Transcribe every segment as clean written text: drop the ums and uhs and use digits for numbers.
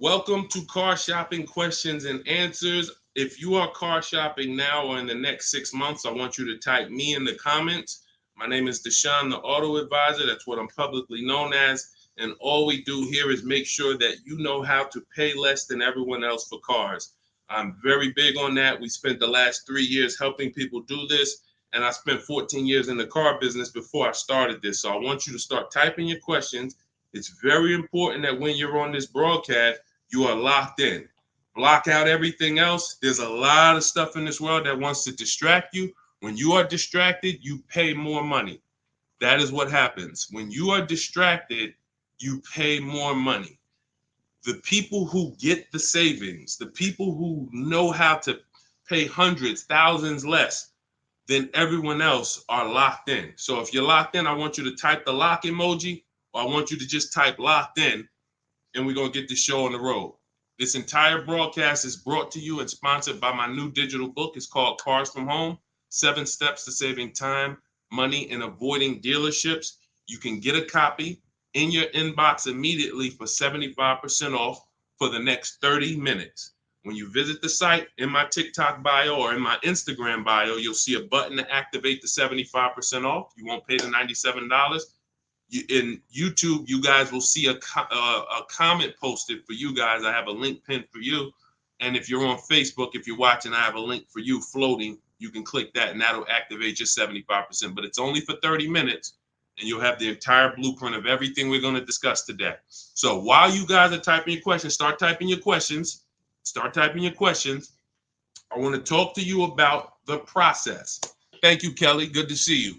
Welcome to Car Shopping Questions and Answers. If you are car shopping now or in the next 6 months, I want you to type me in the comments. My name is Deshone the Auto Advisor. That's what I'm publicly known as. And all we do here is make sure that you know how to pay less than everyone else for cars. I'm very big on that. We spent the last 3 years helping people do this. And I spent 14 years in the car business before I started this. So I want you to start typing your questions. It's very important that when you're on this broadcast, you are locked in. Block out everything else. There's a lot of stuff in this world that wants to distract you. When you are distracted, you pay more money. That is what happens. When you are distracted, you pay more money. The people who get the savings, the people who know how to pay hundreds, thousands less than everyone else are locked in. So if you're locked in, I want you to type the lock emoji, or I want you to just type locked in, and we're going to get this show on the road. This entire broadcast is brought to you and sponsored by my new digital book. It's called Cars from Home, 7 Steps to Saving Time, Money, and Avoiding Dealerships. You can get a copy in your inbox immediately for 75% off for the next 30 minutes. When you visit the site, in my TikTok bio or in my Instagram bio, you'll see a button to activate the 75% off. You won't pay the $97. In YouTube, you guys will see a comment posted for you guys. I have a link pinned for you. And if you're on Facebook, if you're watching, I have a link for you floating. You can click that and that'll activate your 75%. But it's only for 30 minutes and you'll have the entire blueprint of everything we're going to discuss today. So while you guys are typing your questions, start typing your questions. Start typing your questions. I want to talk to you about the process. Thank you, Kelly. Good to see you.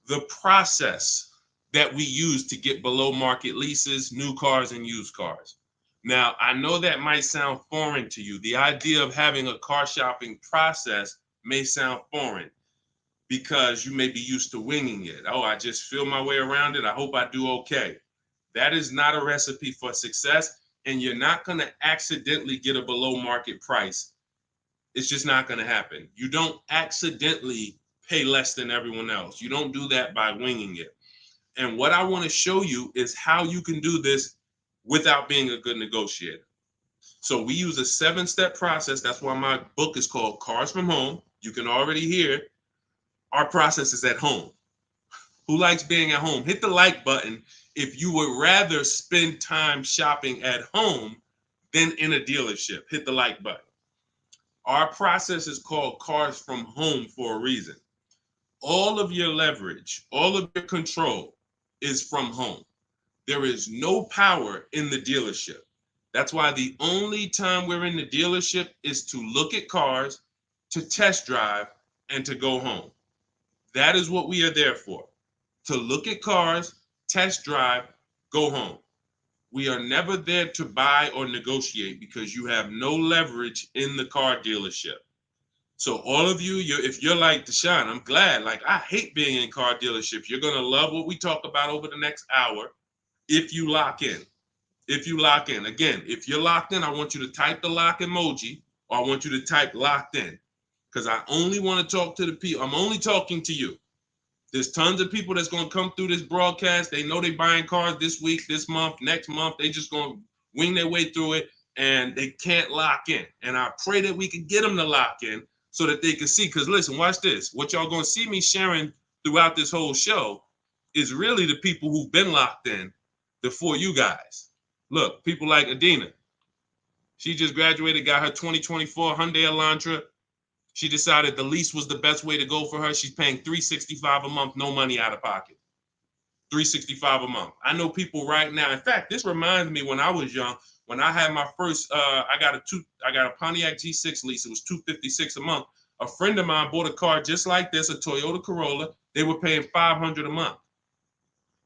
The process that we use to get below market leases, new cars and used cars. Now, I know that might sound foreign to you. The idea of having a car shopping process may sound foreign because you may be used to winging it. Oh, I just feel my way around it. I hope I do okay. That is not a recipe for success, and you're not going to accidentally get a below market price. It's just not going to happen. You don't accidentally pay less than everyone else. You don't do that by winging it. And what I want to show you is how you can do this without being a good negotiator. So we use a 7-step process. That's why my book is called Cars from Home. You can already hear our process is at home. Who likes being at home? Hit the like button if you would rather spend time shopping at home than in a dealership. Hit the like button. Our process is called Cars from Home for a reason. All of your leverage, all of your control is from home. There is no power in the dealership. That's why the only time we're in the dealership is to look at cars, to test drive, and to go home. That is what we are there for. To look at cars, test drive, go home. We are never there to buy or negotiate because you have no leverage in the car dealership. So all of you, if you're like Deshone, I'm glad. Like, I hate being in car dealerships. You're going to love what we talk about over the next hour if you lock in. If you lock in. Again, if you're locked in, I want you to type the lock emoji, or I want you to type locked in, because I only want to talk to the people. I'm only talking to you. There's tons of people that's going to come through this broadcast. They know they're buying cars this week, this month, next month. They just going to wing their way through it, and they can't lock in. And I pray that we can get them to lock in so that they can see. Because listen, watch this. What y'all going to see me sharing throughout this whole show is really the people who've been locked in before you guys. Look, people like Adina. She just graduated, got her 2024 Hyundai Elantra. She decided the lease was the best way to go for her. She's paying $365 a month, no money out of pocket. $365 a month. I know people right now. In fact, this reminds me when I was young, when I had my first, I got a Pontiac G6 lease. It was $256 a month. A friend of mine bought a car just like this, a Toyota Corolla. They were paying $500 a month.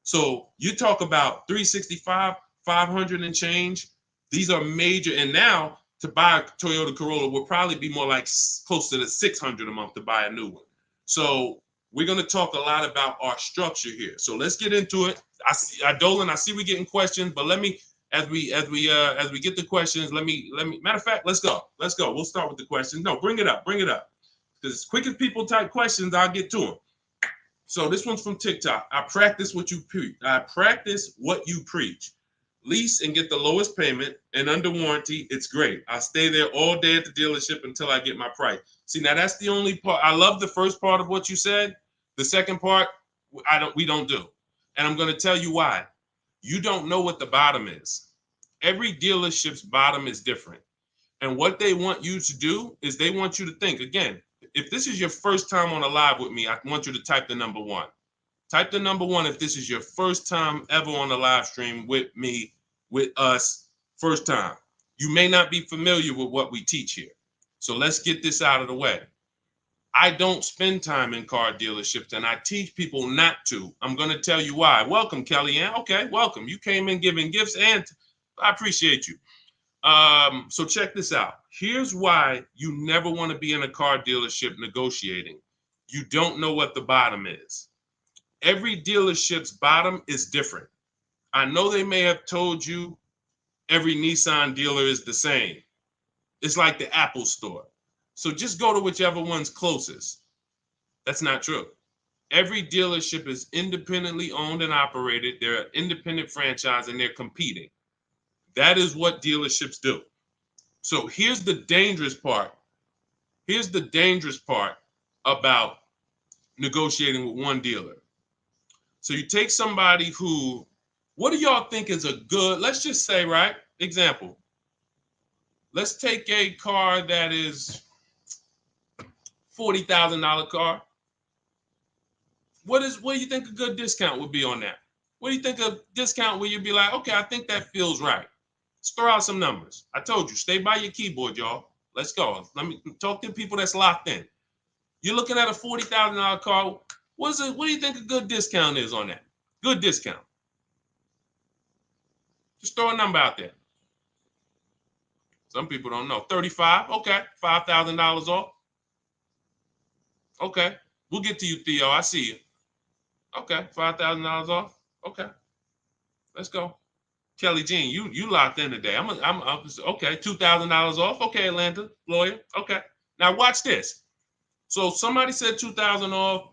So you talk about 365, 500 and change. These are major. And now to buy a Toyota Corolla would probably be more like close to the 600 a month to buy a new one. So we're going to talk a lot about our structure here. So let's get into it. Dolan, I see we getting questions, but let me, as we get the questions, let me, matter of fact, let's go. We'll start with the questions. No, bring it up. Because as quick as people type questions, I'll get to them. So this one's from TikTok. I practice what you preach. lease and get the lowest payment and under warranty, it's great. I'll stay there all day at the dealership until I get my price. See, now that's the only part. I love the first part of what you said. The second part, we don't do. And I'm going to tell you why. You don't know what the bottom is. Every dealership's bottom is different. And what they want you to do is they want you to think, again, if this is your first time on a live with me, I want you to type the number 1. Type the number 1 if this is your first time ever on a live stream with me, with us, first time. You may not be familiar with what we teach here. So let's get this out of the way. I don't spend time in car dealerships, and I teach people not to. I'm going to tell you why. Welcome, Kellyanne. Okay, welcome. You came in giving gifts, and I appreciate you. So check this out. Here's why you never want to be in a car dealership negotiating. You don't know what the bottom is. Every dealership's bottom is different. I know they may have told you every Nissan dealer is the same. It's like the Apple store. So just go to whichever one's closest. That's not true. Every dealership is independently owned and operated. They're an independent franchise and they're competing. That is what dealerships do. So here's the dangerous part. Here's the dangerous part about negotiating with one dealer. So you take somebody who, what do y'all think is a good, let's just say, right? Example. Let's take a car that is $40,000 car. What do you think a good discount would be on that? What do you think a discount where you'd be like, okay, I think that feels right. Let's throw out some numbers. I told you, stay by your keyboard, y'all. Let's go. Let me talk to people that's locked in. You're looking at a $40,000 car. What do you think a good discount is on that? Good discount. Just throw a number out there. Some people don't know. 35, okay. $5,000 off. Okay. We'll get to you, Theo. I see you. Okay, $5,000 off. Okay. Let's go. Kelly Jean, you locked in today. I'm okay, $2,000 off. Okay, Atlanta, lawyer. Okay. Now watch this. So somebody said 2,000 off.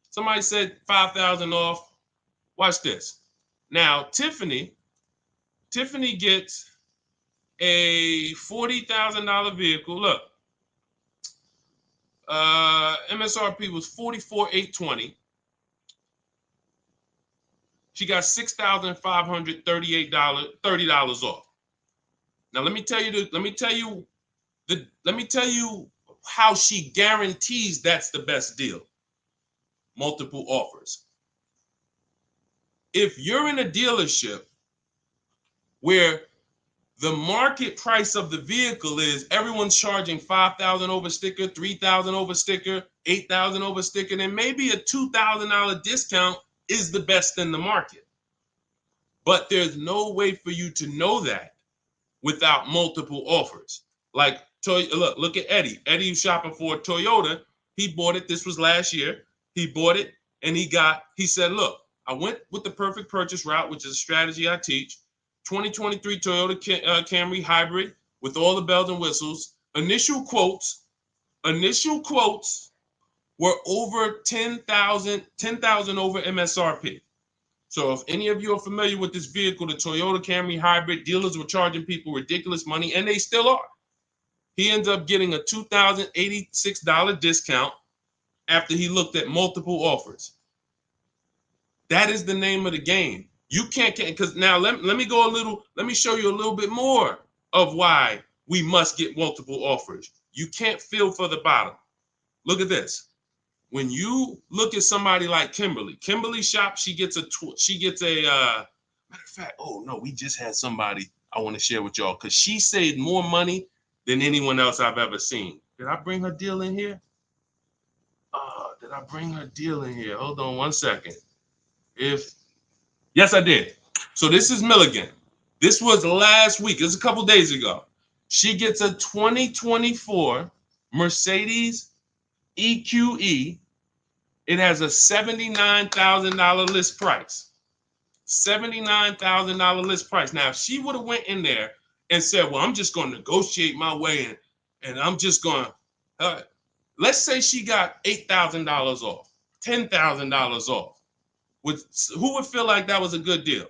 Somebody said 5,000 off. Watch this. Now Tiffany gets a $40,000 vehicle. Look, MSRP was $44,820. She got $6,538, $30 off. Now let me tell you how she guarantees that's the best deal. Multiple offers. If you're in a dealership where the market price of the vehicle is everyone's charging $5,000 over sticker, $3,000 over sticker, $8,000 over sticker, then maybe a $2,000 discount is the best in the market. But there's no way for you to know that without multiple offers. Like, look at Eddie. Eddie was shopping for a Toyota. He bought it. This was last year. He bought it and he said, look, I went with the perfect purchase route, which is a strategy I teach. 2023 Toyota Camry hybrid with all the bells and whistles. Initial quotes were over 10,000 over MSRP. So if any of you are familiar with this vehicle, the Toyota Camry hybrid, dealers were charging people ridiculous money, and they still are. He ends up getting a $2,086 discount after he looked at multiple offers. That is the name of the game. You can't, because now let me show you a little bit more of why we must get multiple offers. You can't feel for the bottom. Look at this. When you look at somebody like Kimberly shop, she gets a matter of fact, oh no, we just had somebody I want to share with y'all because she saved more money than anyone else I've ever seen. Did I bring her deal in here? Did I bring her deal in here? Hold on one second. Yes, I did. So this is Milligan. This was last week. It was a couple days ago. She gets a 2024 Mercedes EQE. It has a $79,000 list price. $79,000 list price. Now, if she would have went in there and said, well, I'm just going to negotiate my way in, and I'm just going to, let's say she got $8,000 off, $10,000 off. Who would feel like that was a good deal?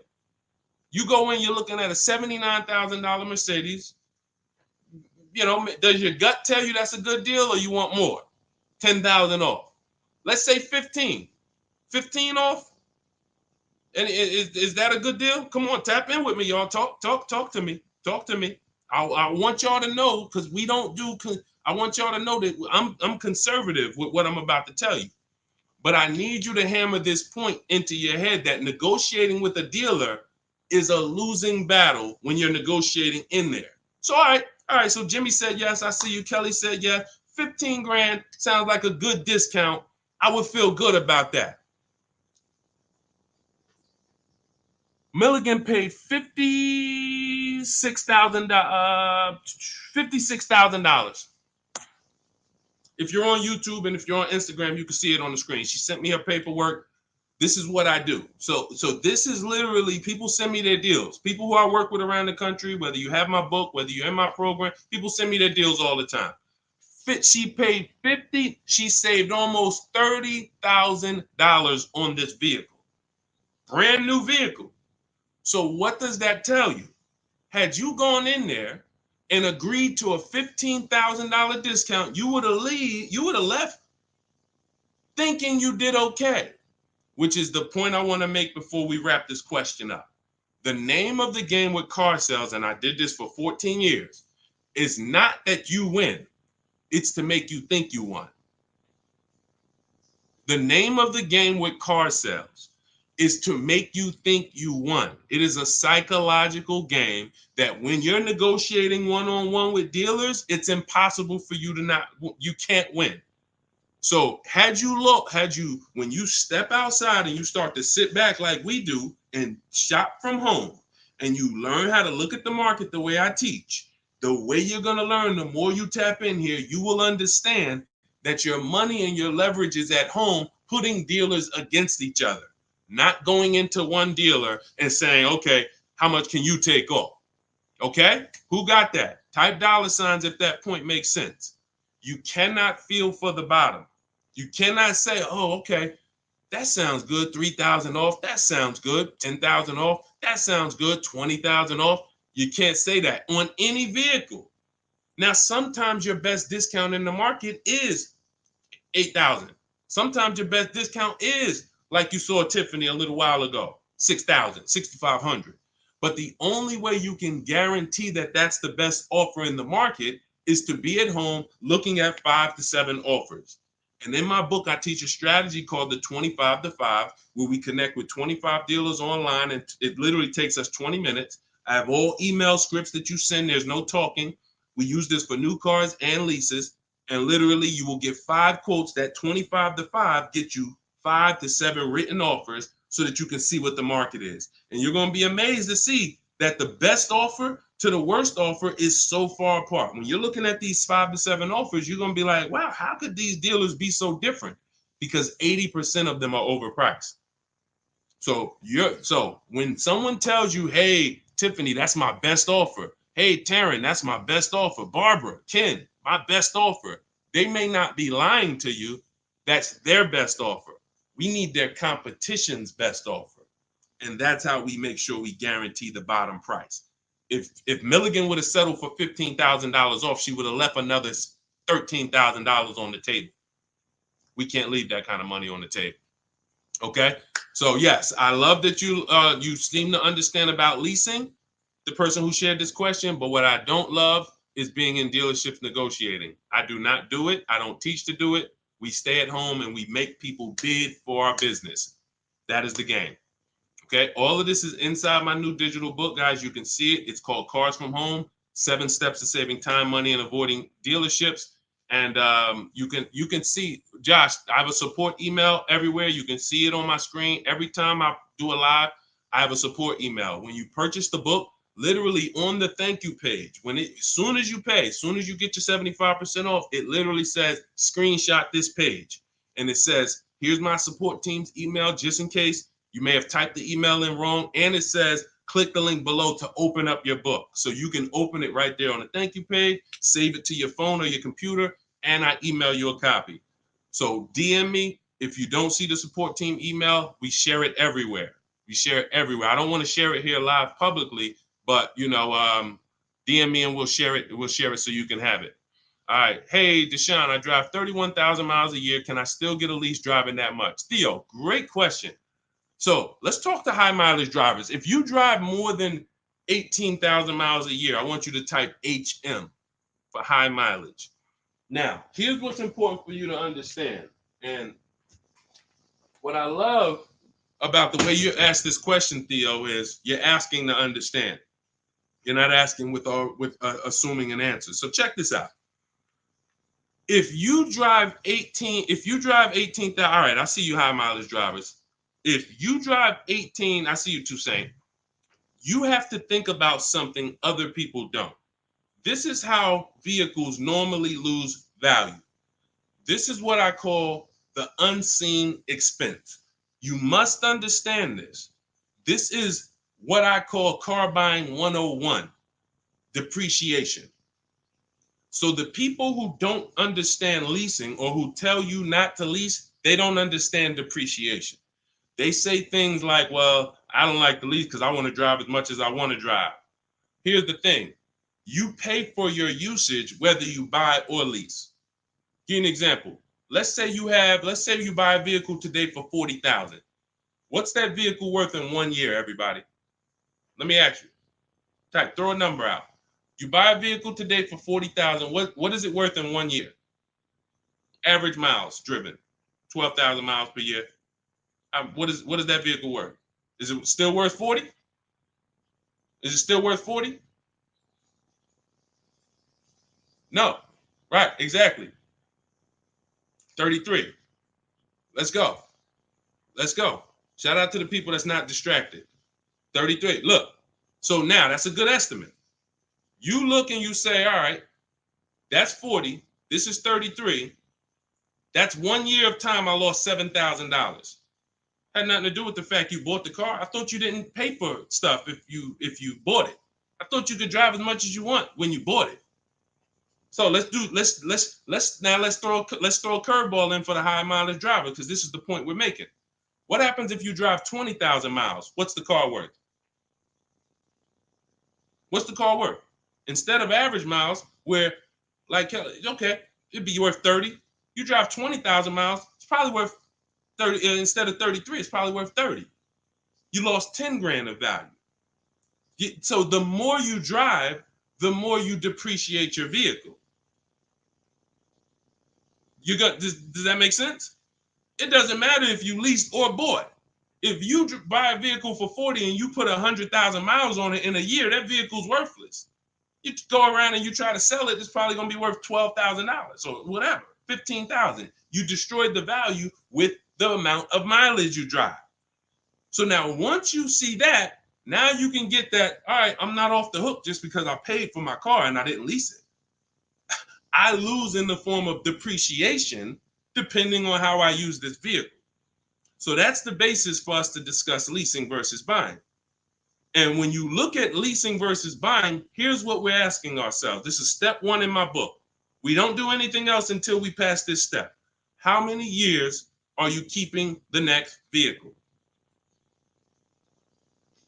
You go in, you're looking at a $79,000 Mercedes. You know, does your gut tell you that's a good deal or you want more? 10,000 off. Let's say 15. 15 off. And is that a good deal? Come on, tap in with me, y'all. Talk to me. Talk to me. I want y'all to know, because we don't do. I want y'all to know that I'm conservative with what I'm about to tell you. But I need you to hammer this point into your head that negotiating with a dealer is a losing battle when you're negotiating in there. So all right. So Jimmy said yes. I see you. Kelly said yes. 15 grand sounds like a good discount. I would feel good about that. Milligan paid $56,000. If you're on YouTube and if you're on Instagram, you can see it on the screen. She sent me her paperwork. This is what I do. So this is literally, people send me their deals. People who I work with around the country, whether you have my book, whether you're in my program, people send me their deals all the time. She paid $50,000. She saved almost $30,000 on this vehicle. Brand new vehicle. So what does that tell you? Had you gone in there and agreed to a $15,000 discount, you would have left thinking you did okay, which is the point I want to make before we wrap this question up. The name of the game with car sales, and I did this for 14 years, is not that you win. It's to make you think you won. The name of the game with car sales is to make you think you won. It is a psychological game that when you're negotiating one-on-one with dealers, it's impossible for you to you can't win. So when you step outside and you start to sit back like we do and shop from home, and you learn how to look at the market the way I teach, the way you're going to learn, the more you tap in here, you will understand that your money and your leverage is at home, putting dealers against each other. Not going into one dealer and saying, okay, how much can you take off? Okay, who got that? Type $signs if that point makes sense. You cannot feel for the bottom. You cannot say, oh, okay, that sounds good. 3,000 off. That sounds good. 10,000 off. That sounds good. 20,000 off. You can't say that on any vehicle. Now, sometimes your best discount in the market is 8,000. Sometimes your best discount is, like you saw Tiffany a little while ago, 6,000, 6,500. But the only way you can guarantee that that's the best offer in the market is to be at home looking at 5 to 7 offers. And in my book, I teach a strategy called the 25 to 5, where we connect with 25 dealers online, and it literally takes us 20 minutes. I have all email scripts that you send. There's no talking. We use this for new cars and leases. And literally, you will get 5 quotes. That 25 to 5 get you 5 to 7 written offers so that you can see what the market is. And you're going to be amazed to see that the best offer to the worst offer is so far apart. When you're looking at these 5 to 7 offers, you're going to be like, wow, how could these dealers be so different? Because 80% of them are overpriced. So when someone tells you, hey, Tiffany, that's my best offer. Hey, Taryn, that's my best offer. Barbara, Ken, my best offer. They may not be lying to you. That's their best offer. We need their competition's best offer. And that's how we make sure we guarantee the bottom price. If Milligan would have settled for $15,000 off, she would have left another $13,000 on the table. We can't leave that kind of money on the table. Okay. So yes, I love that you seem to understand about leasing, the person who shared this question. But what I don't love is being in dealerships negotiating. I do not do it. I don't teach to do it. We stay at home and we make people bid for our business. That is the game. Okay. All of this is inside my new digital book, guys. You can see it. It's called Cars from Home: 7 Steps to Saving Time, Money, and Avoiding Dealerships. And you can see, Josh, I have a support email everywhere. You can see it on my screen. Every time I do a live, I have a support email. When you purchase the book, literally on the thank you page, as soon as you pay, as soon as you get your 75% off, it literally says, screenshot this page. And it says, here's my support team's email, just in case you may have typed the email in wrong. And it says, click the link below to open up your book. So you can open it right there on the thank you page, save it to your phone or your computer, and I email you a copy. So DM me. If you don't see the support team email, we share it everywhere. We share it everywhere. I don't want to share it here live publicly, but DM me and we'll share it. We'll share it so you can have it. All right. Hey, Deshone, I drive 31,000 miles a year. Can I still get a lease driving that much? Theo, great question. So let's talk to high mileage drivers. If you drive more than 18,000 miles a year, I want you to type HM for high mileage. Now, here's what's important for you to understand. And what I love about the way you ask this question, Theo, is you're asking to understand. You're not asking with assuming an answer. So check this out. If you drive 18,000, all right, I see you high mileage drivers. If you drive 18, I see you Toussaint. You have to think about something other people don't. This is how vehicles normally lose value. This is what I call the unseen expense. You must understand this. This is what I call car buying 101, depreciation. So the people who don't understand leasing or who tell you not to lease, they don't understand depreciation. They say things like, well, I don't like to lease because I want to drive as much as I want to drive. Here's the thing. You pay for your usage whether you buy or lease. Give you an example. Let's say you buy a vehicle today for $40,000. What's that vehicle worth in 1 year, everybody? Let me ask you. Throw a number out. You buy a vehicle today for $40,000. What is it worth in 1 year? Average miles driven, 12,000 miles per year. What is that vehicle worth? Is it still worth 40? Is it still worth 40? No. Right, exactly. 33. Let's go. Let's go. Shout out to the people that's not distracted. 33. Look. So now that's a good estimate. You look and you say, all right, that's 40. This is 33. That's 1 year of time I lost $7,000. Had nothing to do with the fact you bought the car. I thought you didn't pay for stuff if you bought it. I thought you could drive as much as you want when you bought it. So let's throw a curveball in for the high mileage driver, because this is the point we're making. What happens if you drive 20,000 miles? What's the car worth? What's the car worth? Instead of average miles, where like, okay, it'd be worth 30. You drive 20,000 miles, it's probably worth 30. Instead of 33, it's probably worth 30. You lost 10 grand of value. So the more you drive, the more you depreciate your vehicle. Does that make sense? It doesn't matter if you leased or bought. If you buy a vehicle for 40 and you put 100,000 miles on it in a year, that vehicle's worthless. You go around and you try to sell it, it's probably going to be worth $12,000 or whatever, $15,000. You destroyed the value with the amount of mileage you drive. So now once you see that, now you can get that, all right, I'm not off the hook just because I paid for my car and I didn't lease it. I lose in the form of depreciation depending on how I use this vehicle. So that's the basis for us to discuss leasing versus buying. And when you look at leasing versus buying, here's what we're asking ourselves. This is step one in my book. We don't do anything else until we pass this step. How many years are you keeping the next vehicle?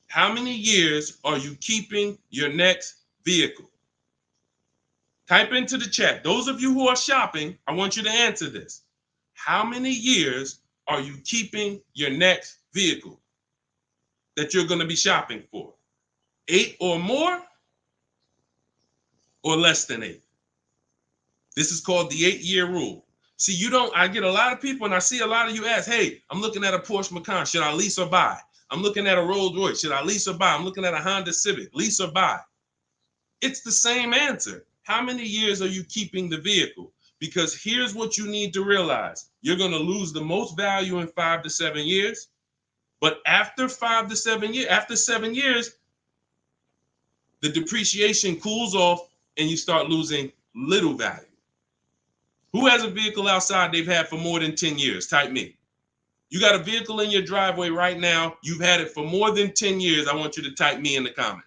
How many years are you keeping your next vehicle? Type into the chat. Those of you who are shopping, I want you to answer this. How many years are you keeping your next vehicle that you're going to be shopping for? 8 or more, or less than 8? This is called the 8-year rule. See, I get a lot of people, and I see a lot of you ask, hey, I'm looking at a Porsche Macan. Should I lease or buy? I'm looking at a Rolls Royce. Should I lease or buy? I'm looking at a Honda Civic. Lease or buy? It's the same answer. How many years are you keeping the vehicle? Because here's what you need to realize. You're going to lose the most value in 5 to 7 years. But after 5 to 7 years, after 7 years, the depreciation cools off and you start losing little value. Who has a vehicle outside they've had for more than 10 years? Type me. You got a vehicle in your driveway right now. You've had it for more than 10 years. I want you to type me in the comments.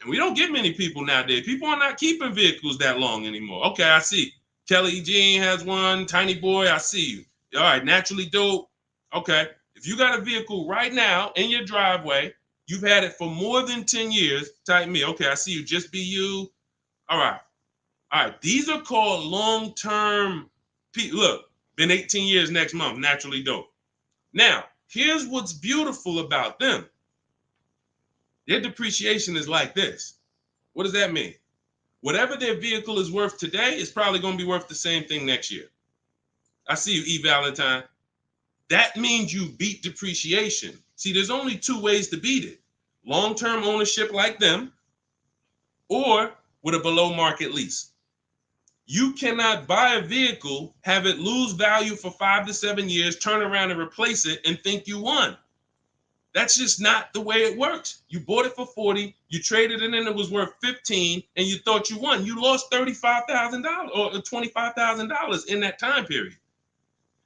And we don't get many people nowadays. People are not keeping vehicles that long anymore. Okay, I see. Kelly Jean has one. Tiny Boy, I see you. All right, Naturally Dope. Okay. If you got a vehicle right now in your driveway, you've had it for more than 10 years, type me. Okay, I see you, just be you. All right. All right. These are called long-term. Look, been 18 years next month, naturally dope. Now, here's what's beautiful about them. Their depreciation is like this. What does that mean? Whatever their vehicle is worth today is probably going to be worth the same thing next year. I see you, E. Valentine. That means you beat depreciation. See, there's only two ways to beat it. Long-term ownership like them, or with a below market lease. You cannot buy a vehicle, have it lose value for 5 to 7 years, turn around and replace it and think you won. That's just not the way it works. You bought it for 40, you traded it and it was worth 15, and you thought you won. You lost $35,000 or $25,000 in that time period.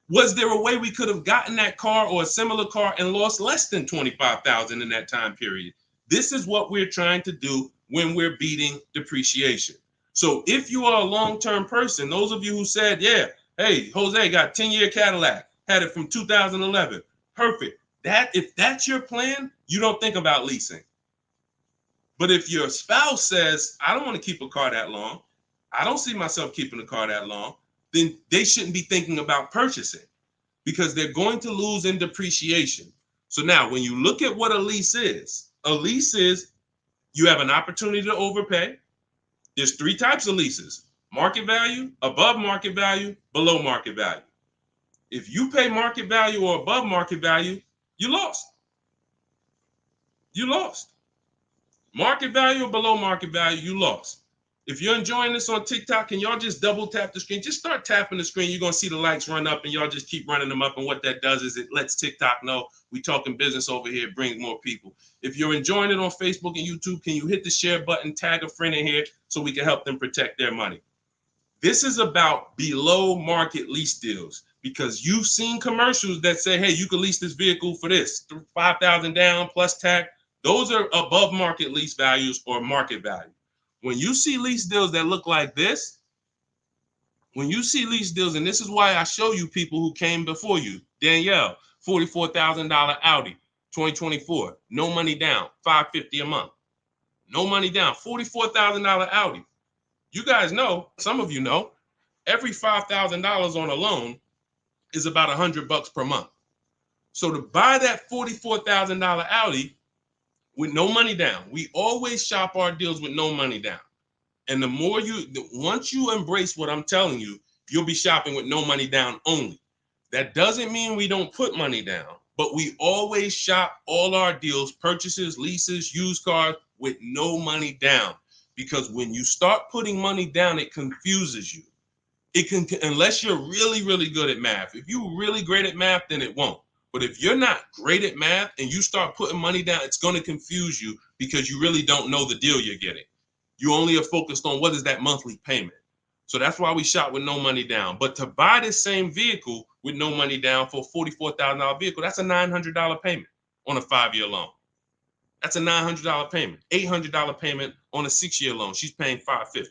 Was there a way we could have gotten that car or a similar car and lost less than $25,000 in that time period? This is what we're trying to do when we're beating depreciation. So if you are a long-term person, those of you who said, yeah, hey, Jose got 10-year Cadillac, had it from 2011, perfect. If that's your plan, you don't think about leasing. But if your spouse says, I don't want to keep a car that long, I don't see myself keeping a car that long, then they shouldn't be thinking about purchasing because they're going to lose in depreciation. So now when you look at what a lease is you have an opportunity to overpay. There's 3 types of leases: market value, above market value, below market value. If you pay market value or above market value, you lost. You lost. Market value or below market value, you lost. If you're enjoying this on TikTok, can y'all just double tap the screen? Just start tapping the screen. You're going to see the likes run up and y'all just keep running them up. And what that does is it lets TikTok know we talking business over here, bring more people. If you're enjoying it on Facebook and YouTube, can you hit the share button, tag a friend in here so we can help them protect their money? This is about below market lease deals because you've seen commercials that say, hey, you can lease this vehicle for this, $5,000 down plus tax. Those are above market lease values or market value. When you see lease deals that look like this, and this is why I show you people who came before you. Danielle, $44,000 Audi, 2024, no money down, $550 a month. No money down, $44,000 Audi. You guys know, some of you know, every $5,000 on a loan is about $100 per month. So to buy that $44,000 Audi with no money down, we always shop our deals with no money down. And once you embrace what I'm telling you, you'll be shopping with no money down only. That doesn't mean we don't put money down, but we always shop all our deals, purchases, leases, used cars with no money down. Because when you start putting money down, it confuses you. Unless you're really, really good at math. If you're really great at math, then it won't. But if you're not great at math and you start putting money down, it's going to confuse you because you really don't know the deal you're getting. You only are focused on what is that monthly payment. So that's why we shop with no money down. But to buy this same vehicle with no money down for a $44,000 vehicle, that's a $900 payment on a 5-year loan. That's a $900 payment. $800 payment on a 6-year loan. She's paying $550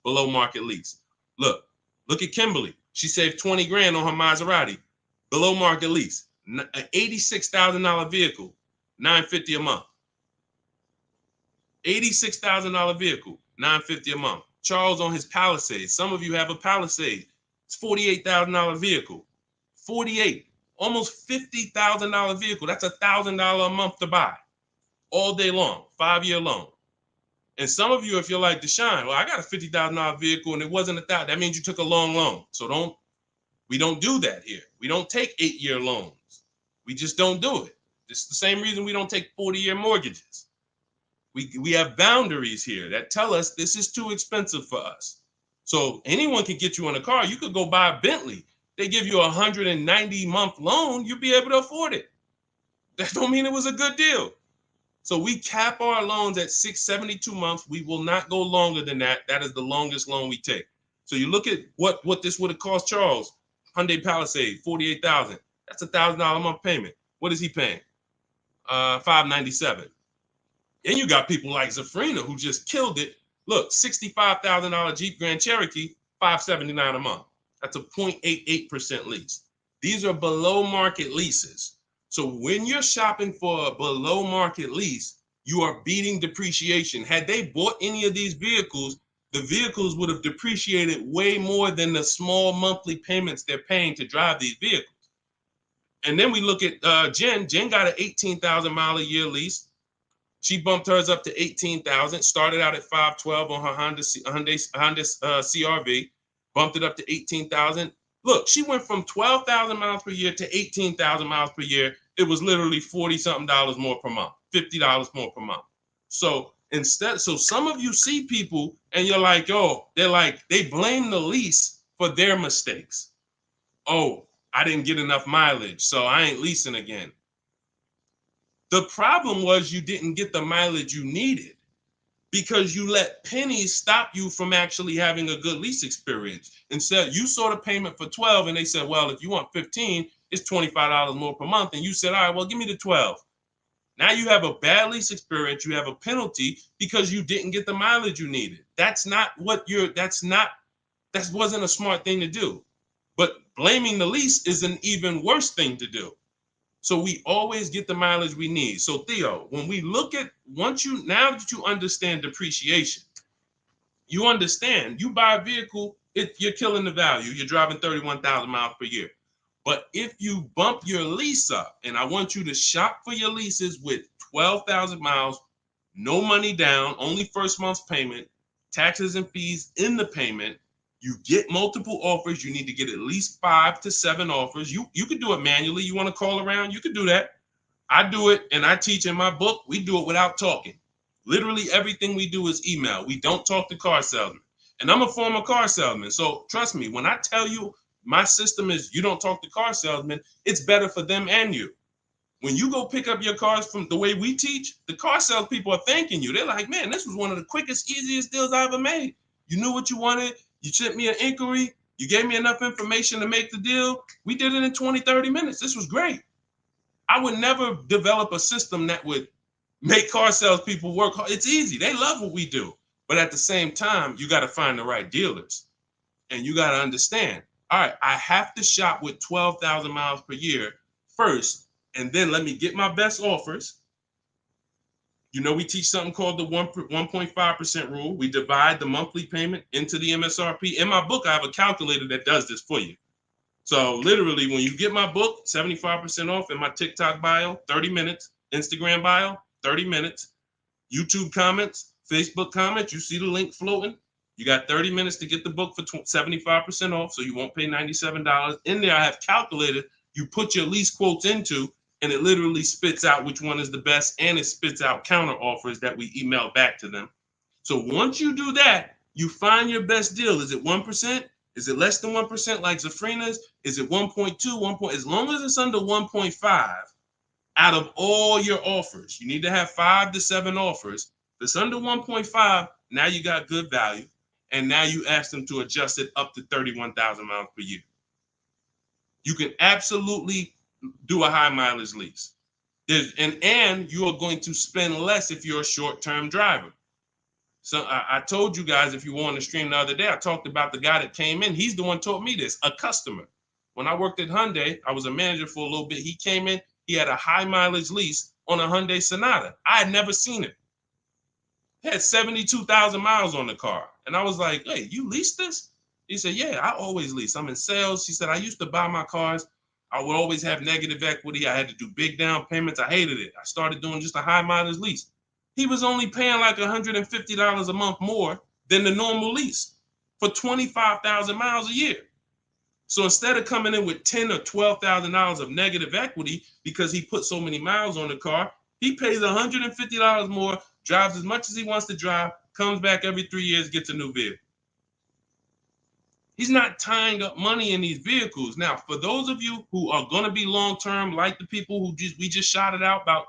below market lease. Look at Kimberly. She saved 20 grand on her Maserati below market lease. An $86,000 vehicle, $950 a month. $86,000 vehicle, $950 a month. Charles on his Palisade. Some of you have a Palisade. It's $48,000 vehicle. 48, almost $50,000 vehicle. That's $1,000 a month to buy all day long, 5-year loan. And some of you, if you're like Deshone, well, I got a $50,000 vehicle and it wasn't $1,000. That means you took a long loan. So we don't do that here. We don't take 8-year loans. We just don't do it. It's the same reason we don't take 40-year mortgages. We have boundaries here that tell us this is too expensive for us. So anyone can get you in a car. You could go buy a Bentley. They give you a 190-month loan. You'll be able to afford it. That don't mean it was a good deal. So we cap our loans at 672 months. We will not go longer than that. That is the longest loan we take. So you look at what this would have cost Charles. Hyundai Palisade, $48,000. That's $1,000 a month payment. What is he paying? $597. Then you got people like Zafrina who just killed it. Look, $65,000 Jeep Grand Cherokee, $579 a month. That's a 0.88% lease. These are below market leases. So when you're shopping for a below market lease, you are beating depreciation. Had they bought any of these vehicles, the vehicles would have depreciated way more than the small monthly payments they're paying to drive these vehicles. And then we look at Jen. Jen got an 18,000 mile a year lease. She bumped hers up to 18,000. Started out at 512 on her Honda CRV. Bumped it up to 18,000. Look, she went from 12,000 miles per year to 18,000 miles per year. It was literally 40 something dollars more per month, $50 more per month. So some of you see people and you're like, oh, they blame the lease for their mistakes. Oh, I didn't get enough mileage, so I ain't leasing again. The problem was you didn't get the mileage you needed because you let pennies stop you from actually having a good lease experience. Instead, you saw the payment for 12 and they said, well, if you want 15, it's $25 more per month. And you said, all right, well, give me the 12. Now you have a bad lease experience. You have a penalty because you didn't get the mileage you needed. That wasn't a smart thing to do. But blaming the lease is an even worse thing to do. So we always get the mileage we need. So Theo, when we look at now that you understand depreciation, you understand you buy a vehicle, you're killing the value. You're driving 31,000 miles per year. But if you bump your lease up, and I want you to shop for your leases with 12,000 miles, no money down, only first month's payment, taxes and fees in the payment. You get multiple offers. You need to get at least 5 to 7 offers. You could do it manually. You want to call around? You could do that. I do it, and I teach in my book. We do it without talking. Literally everything we do is email. We don't talk to car salesmen. And I'm a former car salesman. So trust me, when I tell you my system is you don't talk to car salesmen, it's better for them and you. When you go pick up your cars from the way we teach, the car sales people are thanking you. They're like, man, this was one of the quickest, easiest deals I ever made. You knew what you wanted. You sent me an inquiry. You gave me enough information to make the deal. We did it in 20, 30 minutes. This was great. I would never develop a system that would make car salespeople work hard. It's easy. They love what we do. But at the same time, you got to find the right dealers. And you got to understand, all right, I have to shop with 12,000 miles per year first, and then let me get my best offers. You know, we teach something called the 1.5% rule. We divide the monthly payment into the MSRP. In my book, I have a calculator that does this for you. So literally, when you get my book, 75% off in my TikTok bio, 30 minutes, Instagram bio, 30 minutes, YouTube comments, Facebook comments, you see the link floating. You got 30 minutes to get the book for 75% off, so you won't pay $97. In there, I have calculated, you put your lease quotes into, and it literally spits out which one is the best, and it spits out counter offers that we email back to them. So once you do that, you find your best deal. Is it 1%? Is it less than 1% like Zafrina's? Is it 1.2, 1 point? As long as it's under 1.5, out of all your offers, you need to have 5 to 7 offers. If it's under 1.5, now you got good value. And now you ask them to adjust it up to 31,000 miles per year. You can absolutely do a high mileage lease. And you are going to spend less if you're a short-term driver. So I told you guys, if you were on the stream the other day, I talked about the guy that came in. He's the one taught me this, a customer. When I worked at Hyundai, I was a manager for a little bit. He came in, he had a high mileage lease on a Hyundai Sonata. I had never seen it. He had 72,000 miles on the car. And I was like, hey, you leased this? He said, yeah, I always lease. I'm in sales. He said, I used to buy my cars. I would always have negative equity. I had to do big down payments. I hated it. I started doing just a high mileage lease. He was only paying like $150 a month more than the normal lease for 25,000 miles a year. So instead of coming in with $10,000 or $12,000 of negative equity because he put so many miles on the car, he pays $150 more, drives as much as he wants to drive, comes back every 3 years, gets a new vehicle. He's not tying up money in these vehicles. Now, for those of you who are going to be long-term, like the people who we just shouted out about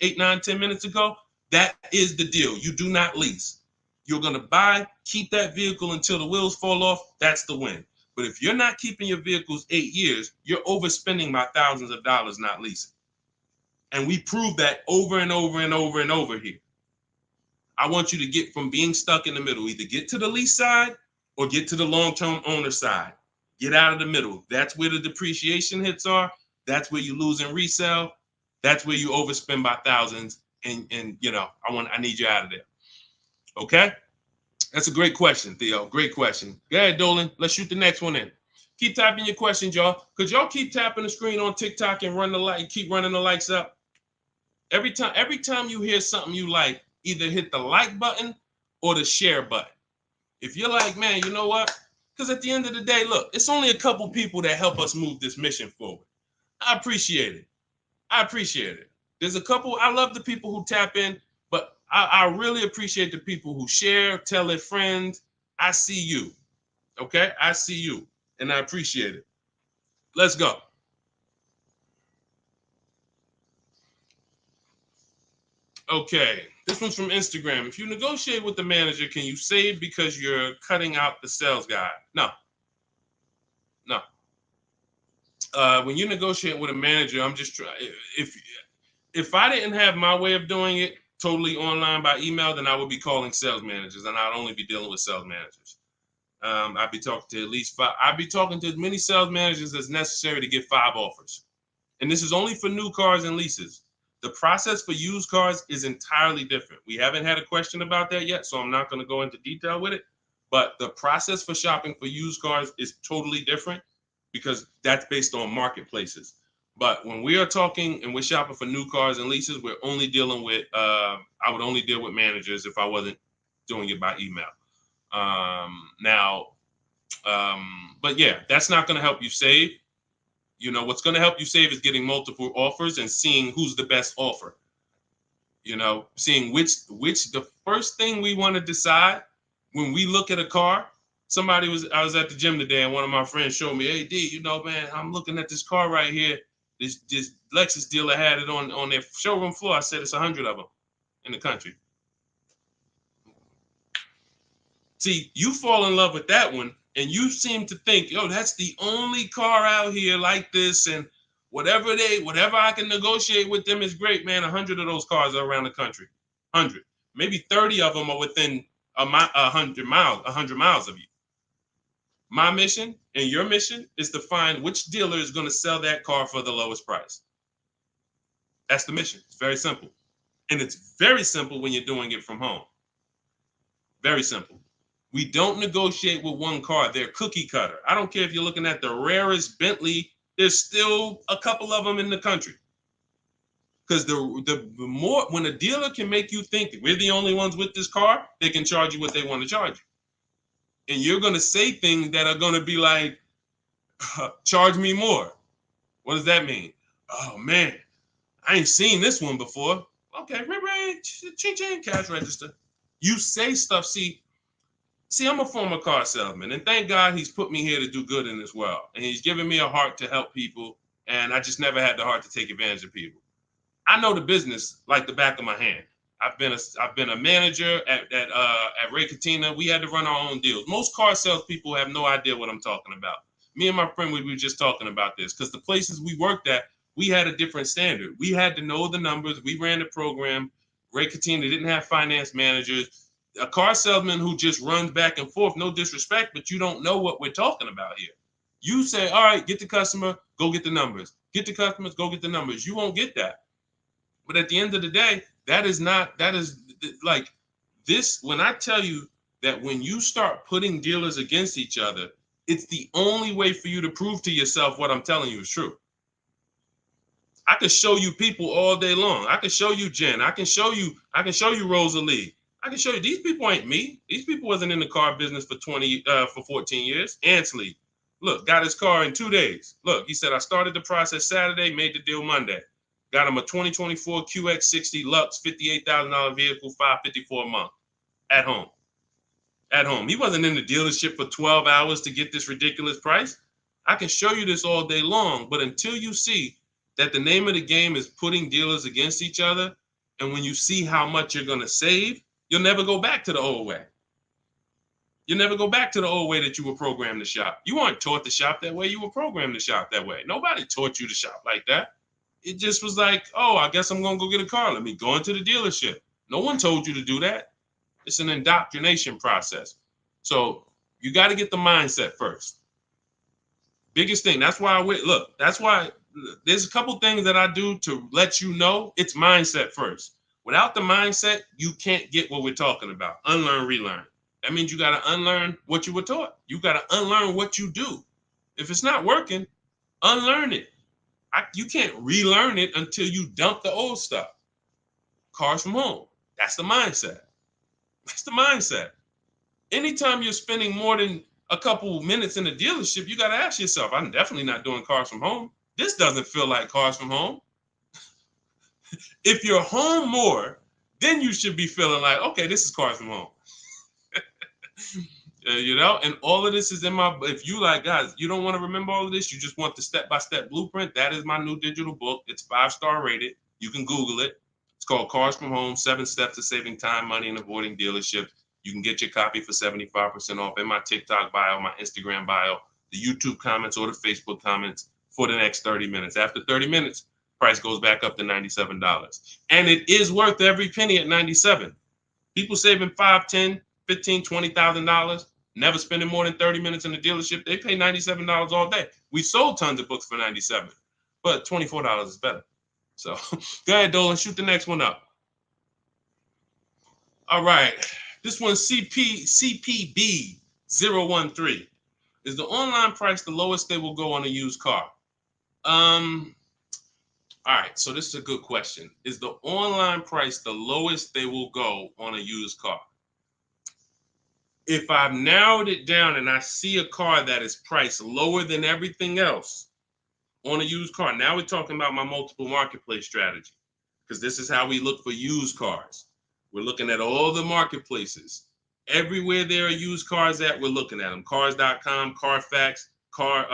8, 9, 10 minutes ago, that is the deal. You do not lease. You're going to buy, keep that vehicle until the wheels fall off. That's the win. But if you're not keeping your vehicles 8 years, you're overspending by thousands of dollars not leasing. And we prove that over and over and over and over here. I want you to get from being stuck in the middle, either get to the lease side or get to the long-term owner side. Get out of the middle. That's where the depreciation hits are. That's where you lose in resale. That's where you overspend by thousands, and you know, I need you out of there. Okay, that's a great question, Theo. Great question. Go ahead, Dolan. Let's shoot the next one in. Keep typing your questions, y'all. Could y'all keep tapping the screen on TikTok and run the like, keep running the likes up? Every time you hear something you like, either hit the like button or the share button. If you're like, man, you know what? Because at the end of the day, look, it's only a couple people that help us move this mission forward. I appreciate it. I appreciate it. There's a couple, I love the people who tap in, but I really appreciate the people who share, tell their friends. I see you. Okay? I see you. And I appreciate it. Let's go. Okay. This one's from Instagram. If you negotiate with the manager, can you save because you're cutting out the sales guy? No. No. When you negotiate with a manager, I'm just trying. If I didn't have my way of doing it totally online by email, then I would be calling sales managers, and I'd only be dealing with sales managers. I'd be talking to at least 5. I'd be talking to as many sales managers as necessary to get 5 offers. And this is only for new cars and leases. The process for used cars is entirely different. We haven't had a question about that yet, so I'm not going to go into detail with it. But the process for shopping for used cars is totally different because that's based on marketplaces. But when we are talking and we're shopping for new cars and leases, we're only dealing with, I would only deal with managers if I wasn't doing it by email. But yeah, that's not going to help you save. You know, what's going to help you save is getting multiple offers and seeing who's the best offer. You know, seeing which the first thing we want to decide when we look at a car. I was at the gym today and one of my friends showed me, hey, D, you know, man, I'm looking at this car right here. This Lexus dealer had it on their showroom floor. I said it's 100 of them in the country. See, you fall in love with that one, and you seem to think, yo, that's the only car out here like this, and whatever I can negotiate with them is great, man. 100 of those cars are around the country. 100. Maybe 30 of them are within 100 miles of you. My mission and your mission is to find which dealer is going to sell that car for the lowest price. That's the mission. It's very simple. And it's very simple when you're doing it from home. Very simple. We don't negotiate with one car. They're cookie cutter. I don't care if you're looking at the rarest Bentley. There's still a couple of them in the country. Because the more, when a dealer can make you think we're the only ones with this car, they can charge you what they want to charge you. And you're going to say things that are going to be like, charge me more. What does that mean? Oh, man, I ain't seen this one before. Okay, ching, cash register. You say stuff. See, I'm a former car salesman, and thank God he's put me here to do good in this world. And he's given me a heart to help people, and I just never had the heart to take advantage of people. I know the business like the back of my hand. I've been a manager at Ray Katina. We had to run our own deals. Most car salespeople have no idea what I'm talking about. Me and my friend, we were just talking about this because the places we worked at, we had a different standard. We had to know the numbers. We ran the program. Ray Katina didn't have finance managers. A car salesman who just runs back and forth, no disrespect, but you don't know what we're talking about here. You say, all right, get the customer, go get the numbers. Get the customers, go get the numbers. You won't get that. But at the end of the day, that is like this. When I tell you that when you start putting dealers against each other, it's the only way for you to prove to yourself what I'm telling you is true. I can show you people all day long. I can show you Jen. I can show you Rosalie. I can show you these people ain't me. These people wasn't in the car business for 14 years. Ansley, look, got his car in 2 days. Look, he said, I started the process Saturday, made the deal Monday. Got him a 2024 QX60 Lux, $58,000 vehicle, $554 a month. At home. At home. He wasn't in the dealership for 12 hours to get this ridiculous price. I can show you this all day long, but until you see that the name of the game is putting dealers against each other, and when you see how much you're going to save, you'll never go back to the old way. You'll never go back to the old way that you were programmed to shop. You weren't taught to shop that way. You were programmed to shop that way. Nobody taught you to shop like that. It just was like, oh, I guess I'm going to go get a car. Let me go into the dealership. No one told you to do that. It's an indoctrination process. So you got to get the mindset first. Biggest thing. That's why that's why there's a couple things that I do to let you know. It's mindset first. Without the mindset, you can't get what we're talking about. Unlearn, relearn. That means you got to unlearn what you were taught. You got to unlearn what you do. If it's not working, unlearn it. You can't relearn it until you dump the old stuff. Cars from home. That's the mindset. That's the mindset. Anytime you're spending more than a couple minutes in a dealership, you got to ask yourself, I'm definitely not doing cars from home. This doesn't feel like cars from home. If you're home more, then you should be feeling like, okay, this is cars from home. And all of this is in my, if you like, guys, you don't want to remember all of this, you just want the step-by-step blueprint, that is my new digital book. It's 5-star rated. You can Google it. It's called Cars from Home, 7 Steps to Saving Time, Money, and Avoiding Dealerships. You can get your copy for 75% off in my TikTok bio, my Instagram bio, the YouTube comments, or the Facebook comments for the next 30 minutes. After 30 minutes, price goes back up to $97. And it is worth every penny at $97. People saving $5, $10, $15, $20,000, never spending more than 30 minutes in the dealership. They pay $97 all day. We sold tons of books for $97, but $24 is better. So go ahead, Dolan, shoot the next one up. All right. This one's CPB013. Is the online price the lowest they will go on a used car? All right, so this is a good question. Is the online price the lowest they will go on a used car? If I've narrowed it down and I see a car that is priced lower than everything else on a used car, now we're talking about my multiple marketplace strategy, because this is how we look for used cars. We're looking at all the marketplaces. Everywhere there are used cars at, we're looking at them. Cars.com, Carfax, Car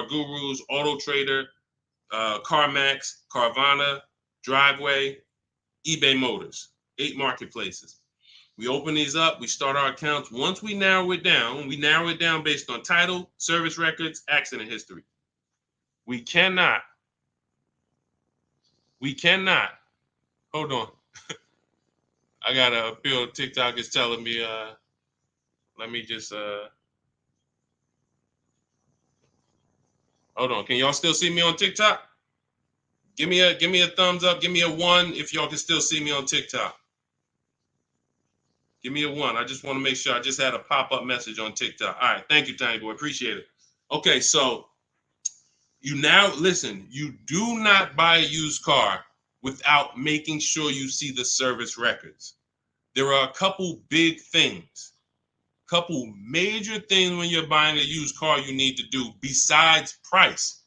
Gurus, Auto Trader, CarMax, Carvana, Driveway, eBay Motors. 8 marketplaces. We open these up, we start our accounts. Once we narrow it down based on title, service records, accident history. We cannot, hold on. I got a feel TikTok is telling me, let me just, hold on. Can y'all still see me on TikTok? Give me a thumbs up, give me a 1 if y'all can still see me on TikTok. Give me a 1. I just want to make sure. I just had a pop-up message on TikTok. All right. Thank you, Tiny Boy. Appreciate it. Okay, so you do not buy a used car without making sure you see the service records. There are a couple big things, couple major things when you're buying a used car you need to do besides price.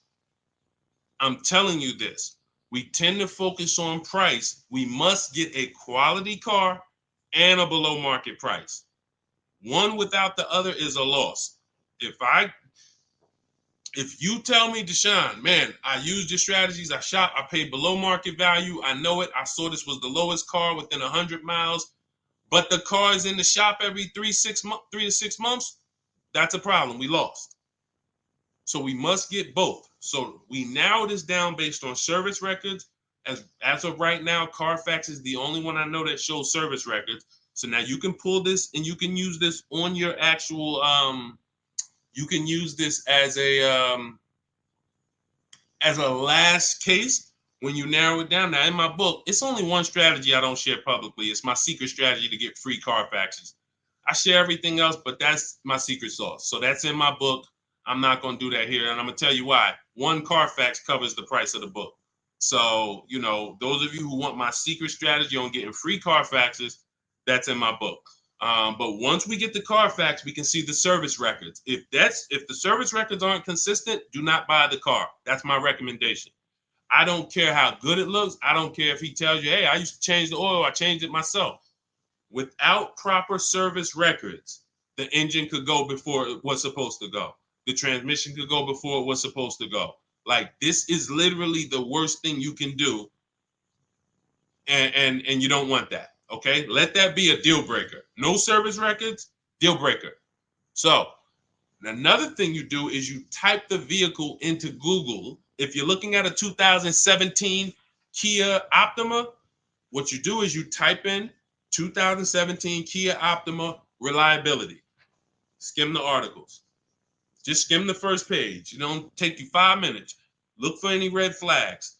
I'm telling you this. We tend to focus on price. We must get a quality car and a below market price. One without the other is a loss. If you tell me, Deshone, man, I used your strategies, I shop, I paid below market value, I know it, I saw this was the lowest car within 100 miles, but the car is in the shop every 3 to 6 months, that's a problem. We lost. So we must get both. So we narrow this down based on service records. As of right now, Carfax is the only one I know that shows service records. So now you can pull this and you can use this on your actual, you can use this as a last case when you narrow it down. Now in my book, it's only one strategy I don't share publicly. It's my secret strategy to get free Carfaxes. I share everything else, but that's my secret sauce. So that's in my book. I'm not going to do that here. And I'm going to tell you why. One Carfax covers the price of the book. So, those of you who want my secret strategy on getting free Carfaxes, that's in my book. But once we get the Carfax, we can see the service records. If the service records aren't consistent, do not buy the car. That's my recommendation. I don't care how good it looks. I don't care if he tells you, hey, I used to change the oil. I changed it myself. Without proper service records, the engine could go before it was supposed to go. The transmission could go before it was supposed to go. Like, this is literally the worst thing you can do. And you don't want that. Okay, let that be a deal breaker. No service records, deal breaker. So another thing you do is you type the vehicle into Google. If you're looking at a 2017 Kia Optima, what you do is you type in 2017 Kia Optima reliability. Skim the articles. Just skim the first page. It don't take you 5 minutes. Look for any red flags.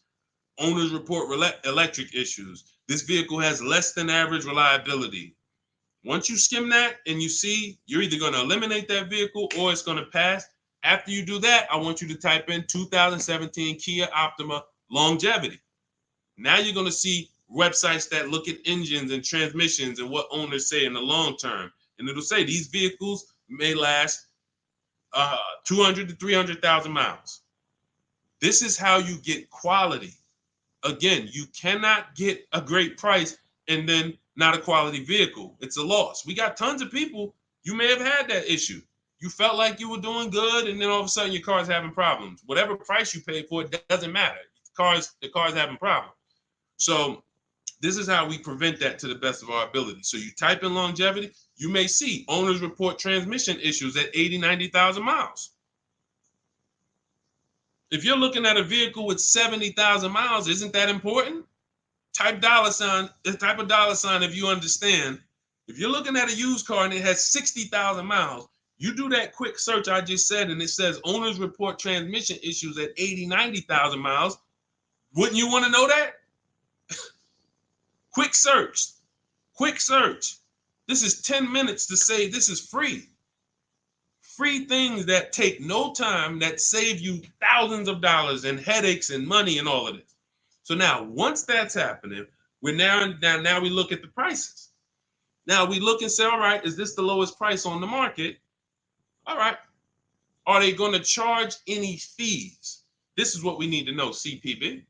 Owners report electric issues. This vehicle has less than average reliability. Once you skim that and you see, you're either going to eliminate that vehicle or it's going to pass. After you do that, I want you to type in 2017 Kia Optima longevity. Now you're going to see websites that look at engines and transmissions and what owners say in the long term. And it'll say these vehicles may last 200 to 300,000 miles. This is how you get quality. Again, you cannot get a great price and then not a quality vehicle. It's a loss. We got tons of people, you may have had that issue. You felt like you were doing good, and then all of a sudden your car's having problems. Whatever price you paid for it doesn't matter. The car's having problems. So this is how we prevent that to the best of our ability. So you type in longevity, you may see owners report transmission issues at 80, 90,000 miles. If you're looking at a vehicle with 70,000 miles, isn't that important? Type a dollar sign if you understand. If you're looking at a used car and it has 60,000 miles, you do that quick search I just said, and it says owners report transmission issues at 80, 90,000 miles. Wouldn't you want to know that? Quick search. This is 10 minutes to say this is free. Free things that take no time, that save you thousands of dollars and headaches and money and all of this. So now, once that's happening, now we look at the prices. Now we look and say, all right, is this the lowest price on the market? All right. Are they going to charge any fees? This is what we need to know, CPB.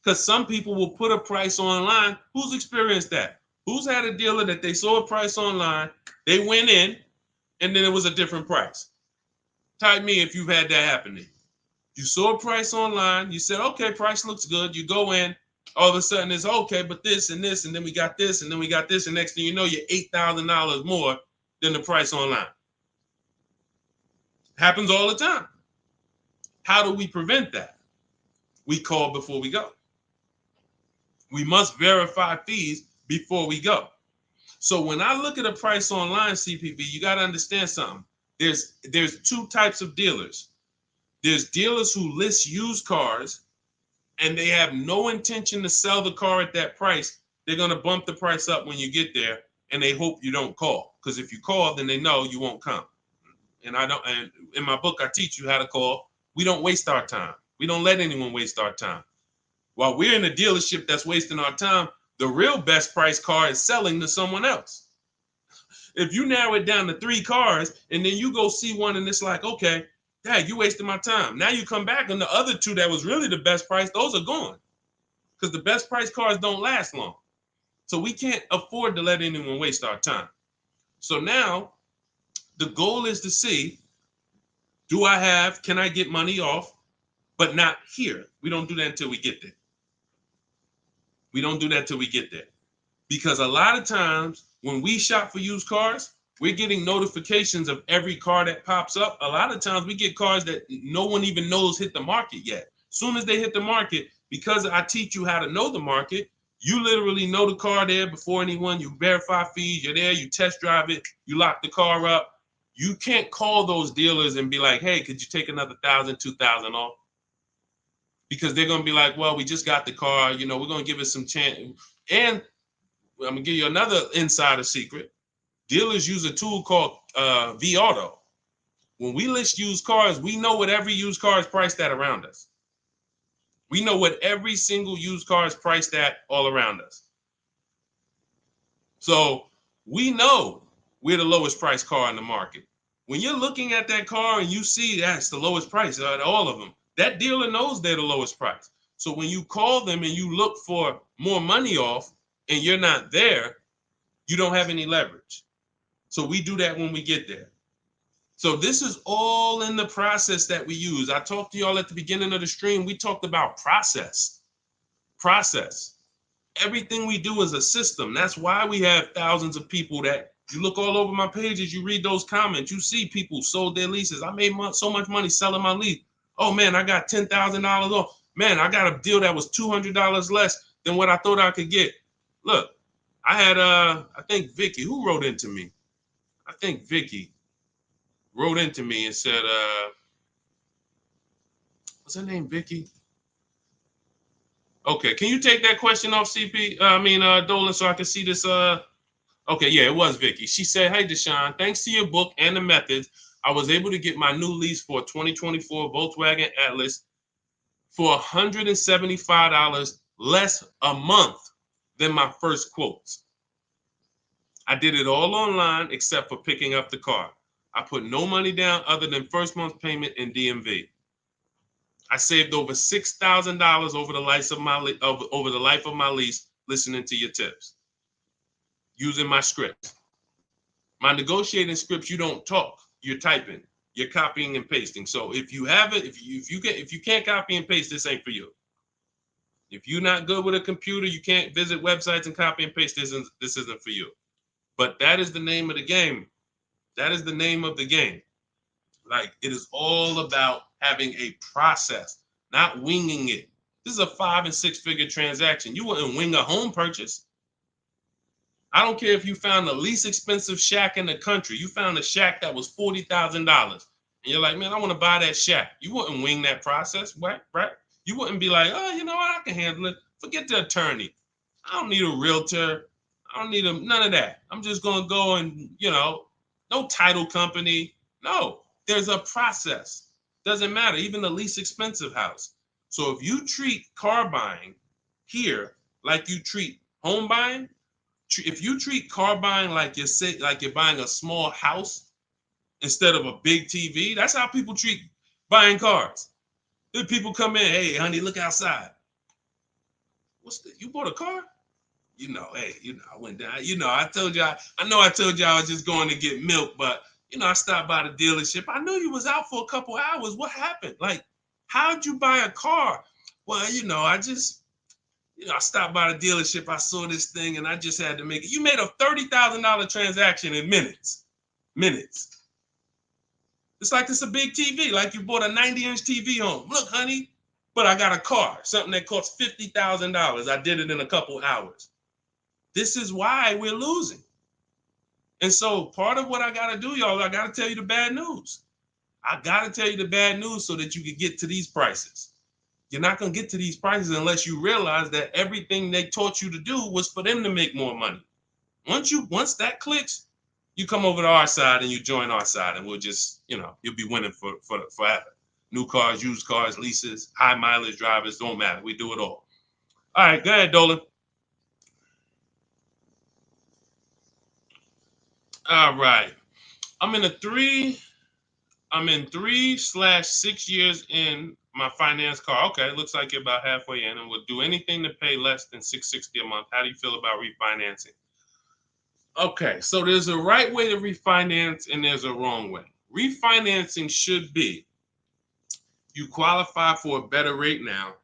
Because some people will put a price online. Who's experienced that? Who's had a dealer that they saw a price online, they went in, and then it was a different price? Type me if you've had that happen to you. You saw a price online, you said, okay, price looks good. You go in, all of a sudden it's okay, but this and this, and then we got this, and then we got this, and next thing you know, you're $8,000 more than the price online. Happens all the time. How do we prevent that? We call before we go. We must verify fees before we go. So when I look at a price online, CPB, you got to understand something. There's two types of dealers. There's dealers who list used cars and they have no intention to sell the car at that price. They're going to bump the price up when you get there, and they hope you don't call. Because if you call, then they know you won't come. And in my book, I teach you how to call. We don't waste our time. We don't let anyone waste our time. While we're in a dealership that's wasting our time, the real best price car is selling to someone else. If you narrow it down to 3 cars and then you go see one and it's like, okay, Dad, you wasted my time. Now you come back and the other 2 that was really the best price, those are gone. Because the best price cars don't last long. So we can't afford to let anyone waste our time. So now the goal is to see, can I get money off, but not here. We don't do that until we get there. Because a lot of times when we shop for used cars, we're getting notifications of every car that pops up. A lot of times we get cars that no one even knows hit the market yet. Soon as they hit the market, because I teach you how to know the market, you literally know the car there before anyone. You verify fees, you're there, you test drive it, you lock the car up. You can't call those dealers and be like, hey, could you take another $1,000, $2,000 off? Because they're going to be like, well, we just got the car, we're going to give it some chance. And I'm going to give you another insider secret. Dealers use a tool called V-Auto. When we list used cars, we know what every used car is priced at around us. We know what every single used car is priced at all around us. So we know we're the lowest price car in the market. When you're looking at that car and you see that's the lowest price out of all of them, that dealer knows they're the lowest price. So when you call them and you look for more money off and you're not there, you don't have any leverage. So we do that when we get there. So this is all in the process that we use. I talked to y'all at the beginning of the stream. We talked about process. Everything we do is a system. That's why we have thousands of people that you look all over my pages, you read those comments, you see people sold their leases. I made so much money selling my lease. Oh man, I got $10,000 off. Man, I got a deal that was $200 less than what I thought I could get. Look, I had, I think Vicky, who wrote into me? I think Vicky wrote into me and said, What's her name, Vicky? Okay, can you take that question off, Dolan, so I can see this? Okay, yeah, it was Vicky. She said, "Hey, Deshone, thanks to your book and the methods, I was able to get my new lease for a 2024 Volkswagen Atlas for $175 less a month than my first quotes. I did it all online except for picking up the car. I put no money down other than first month's payment and DMV. I saved over $6,000 over the life of my lease listening to your tips, using my scripts. My negotiating scripts, you don't talk, you're typing, you're copying and pasting. So if you have it, if you can't copy and paste, this ain't for you. If you're not good with a computer, you can't visit websites and copy and paste. This isn't for you. But that is the name of the game. That is the name of the game. Like, it is all about having a process, not winging it. This is a 5 and 6 figure transaction. You wouldn't wing a home purchase. I don't care if you found the least expensive shack in the country. You found a shack that was $40,000. And you're like, man, I want to buy that shack. You wouldn't wing that process, right? You wouldn't be like, oh, you know what? I can handle it. Forget the attorney. I don't need a realtor. I don't need none of that. I'm just going to go and, no title company. No, there's a process. Doesn't matter. Even the least expensive house. So if you treat car buying here like you treat home buying, if you treat car buying like you're buying a small house instead of a big TV, that's how people treat buying cars. Then people come in, hey, honey, look outside. You bought a car? Hey, I went down. I told you, I told you I was just going to get milk, but I stopped by the dealership. I knew you was out for a couple hours. What happened? Like, how'd you buy a car? Well, I stopped by the dealership. I saw this thing and I just had to make it. You made a $30,000 transaction in minutes. Minutes. It's like it's a big TV, like you bought a 90-inch TV home. Look, honey, but I got a car, something that costs $50,000. I did it in a couple hours. This is why we're losing. And so part of what I got to do, y'all, I got to tell you the bad news. I got to tell you the bad news so that you can get to these prices. You're not going to get to these prices unless you realize that everything they taught you to do was for them to make more money. Once that clicks, you come over to our side and you join our side, and we'll just, you'll be winning for forever. New cars, used cars, leases, high mileage drivers, don't matter. We do it all. All right, go ahead, Dolan. All right. I'm in 3/6 years in my finance car. Okay, looks like you're about halfway in, and will do anything to pay less than $660 a month. How do you feel about refinancing? Okay, so there's a right way to refinance and there's a wrong way. Refinancing should be you qualify for a better rate now,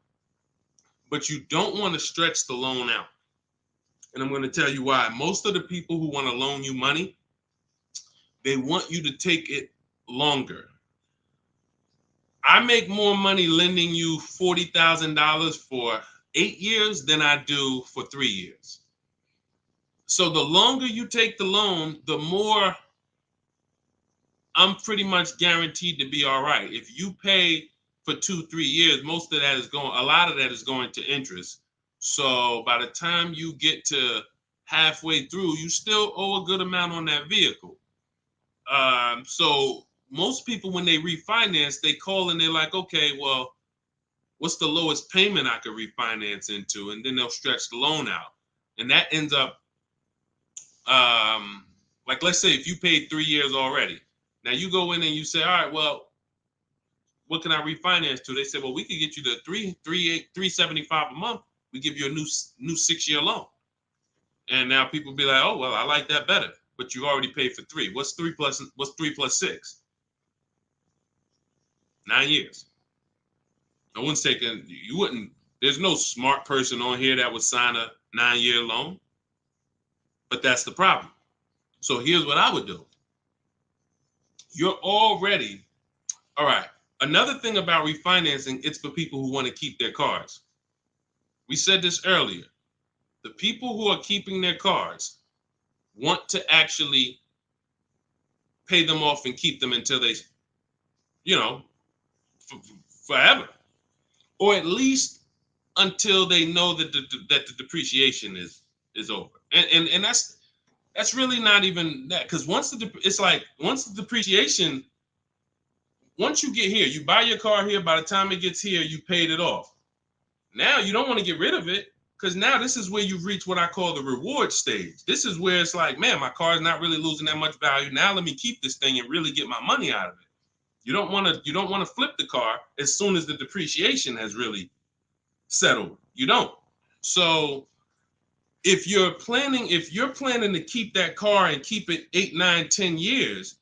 but you don't want to stretch the loan out. And I'm going to tell you why. Most of the people who want to loan you money, they want you to take it longer. I make more money lending you $40,000 for 8 years than I do for 3 years. So the longer you take the loan, the more I'm pretty much guaranteed to be all right. If you pay for 2-3 years, a lot of that is going to interest. So by the time you get to halfway through, you still owe a good amount on that vehicle. So most people, when they refinance, they call and they're like, okay, well, what's the lowest payment I could refinance into? And then they'll stretch the loan out. And that ends up, like, let's say if you paid 3 years already. Now you go in and you say, all right, well, what can I refinance to? They say, well, we can get you the $375 a month. We give you a new 6-year loan. And now people be like, oh, well, I like that better. But you already paid for 3. What's 3 plus 6? 9 years. No one's taking, there's no smart person on here that would sign a 9-year loan. But that's the problem. So here's what I would do. You're already, all right. Another thing about refinancing, it's for people who want to keep their cars. We said this earlier. The people who are keeping their cars want to actually pay them off and keep them until they, forever. or at least until they know that the depreciation is over. And that's really not even that, because it's like once the depreciation, once you get here, you buy your car here, by the time it gets here, you paid it off. Now you don't want to get rid of it, because now this is where you've reached what I call the reward stage. This is where it's like, man, my car is not really losing that much value. Now let me keep this thing and really get my money out of it. You don't want to flip the car as soon as the depreciation has really settled. You don't. So if you're planning to keep that car and keep it 8, 9, 10 years,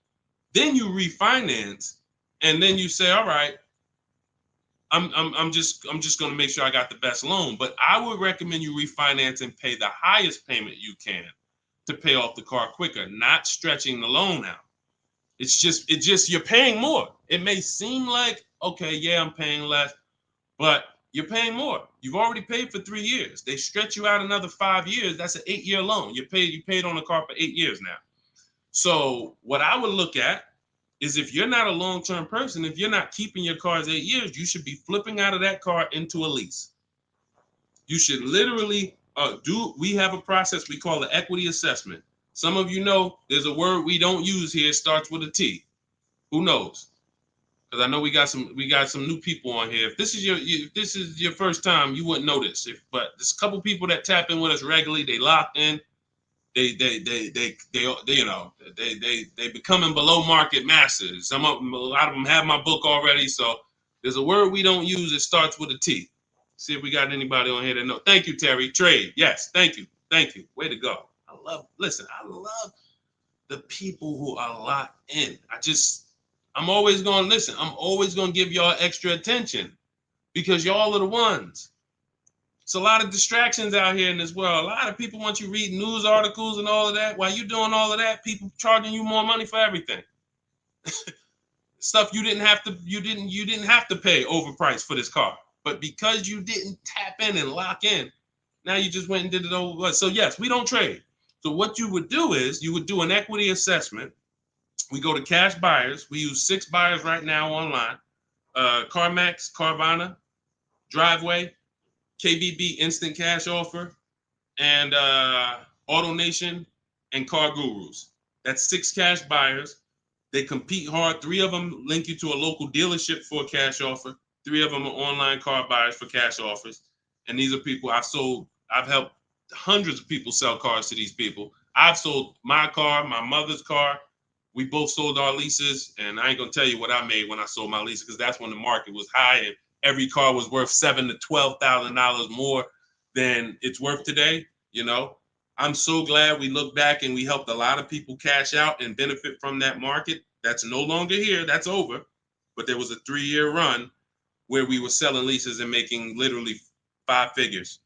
then you refinance, and then you say, all right, I'm just going to make sure I got the best loan. But I would recommend you refinance and pay the highest payment you can to pay off the car quicker, not stretching the loan out. It's just you're paying more. It may seem like, okay, yeah, I'm paying less, but you're paying more. You've already paid for 3 years. They stretch you out another 5 years. That's an 8-year loan. You paid on the car for 8 years now. So what I would look at is, if you're not a long-term person, if you're not keeping your cars 8 years, you should be flipping out of that car into a lease. You should literally we have a process we call the equity assessment. Some of you know there's a word we don't use here. It starts with a T. Who knows? Because I know we got some new people on here. If this is your first time, you wouldn't know this. But there's a couple people that tap in with us regularly. They locked in. They becoming below market masters. A lot of them have my book already. So there's a word we don't use. It starts with a T. See if we got anybody on here that know. Thank you, Terry. Trade. Yes. Thank you. Way to go. I love the people who are locked in. I'm always going to listen. I'm always going to give y'all extra attention, because y'all are the ones. It's a lot of distractions out here in this world. A lot of people want you reading news articles and all of that. While you doing all of that, people charging you more money for everything. Stuff you didn't have to pay overpriced for this car. But because you didn't tap in and lock in, now you just went and did it over. So yes, we don't trade. So what you would do is you would do an equity assessment. We go to cash buyers. We use 6 buyers right now online. CarMax, Carvana, Driveway, KBB Instant Cash Offer, and AutoNation and Car Gurus. That's 6 cash buyers. They compete hard. 3 of them link you to a local dealership for a cash offer. 3 of them are online car buyers for cash offers. And these are people I've helped hundreds of people sell cars to these people. I've sold my car, my mother's car. We both sold our leases, and I ain't gonna tell you what I made when I sold my leases, because that's when the market was high and every car was worth $7,000 to $12,000 more than it's worth today. You know, I'm so glad we look back and we helped a lot of people cash out and benefit from that market. That's no longer here. That's over. But there was a 3-year run where we were selling leases and making literally 5 figures.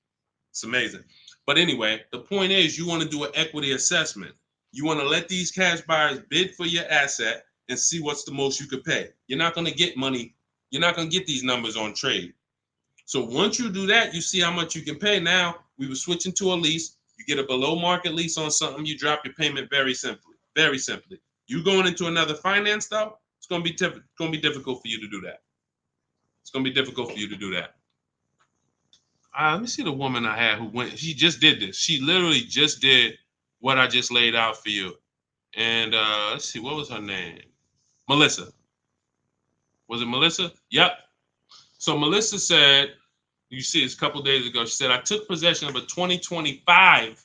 It's amazing. But anyway, the point is, you want to do an equity assessment. You want to let these cash buyers bid for your asset and see what's the most you could pay. You're not going to get money. You're not going to get these numbers on trade. So once you do that, you see how much you can pay. Now we were switching to a lease. You get a below market lease on something, you drop your payment very simply. Very simply. You going into another finance though, it's going to be difficult for you to do that. It's going to be difficult for you to do that. Let me see the woman I had who went. She just did this. She literally just did what I just laid out for you. And let's see, what was her name? Melissa. Was it Melissa? Yep. So Melissa said, you see this a couple days ago, she said, I took possession of a 2025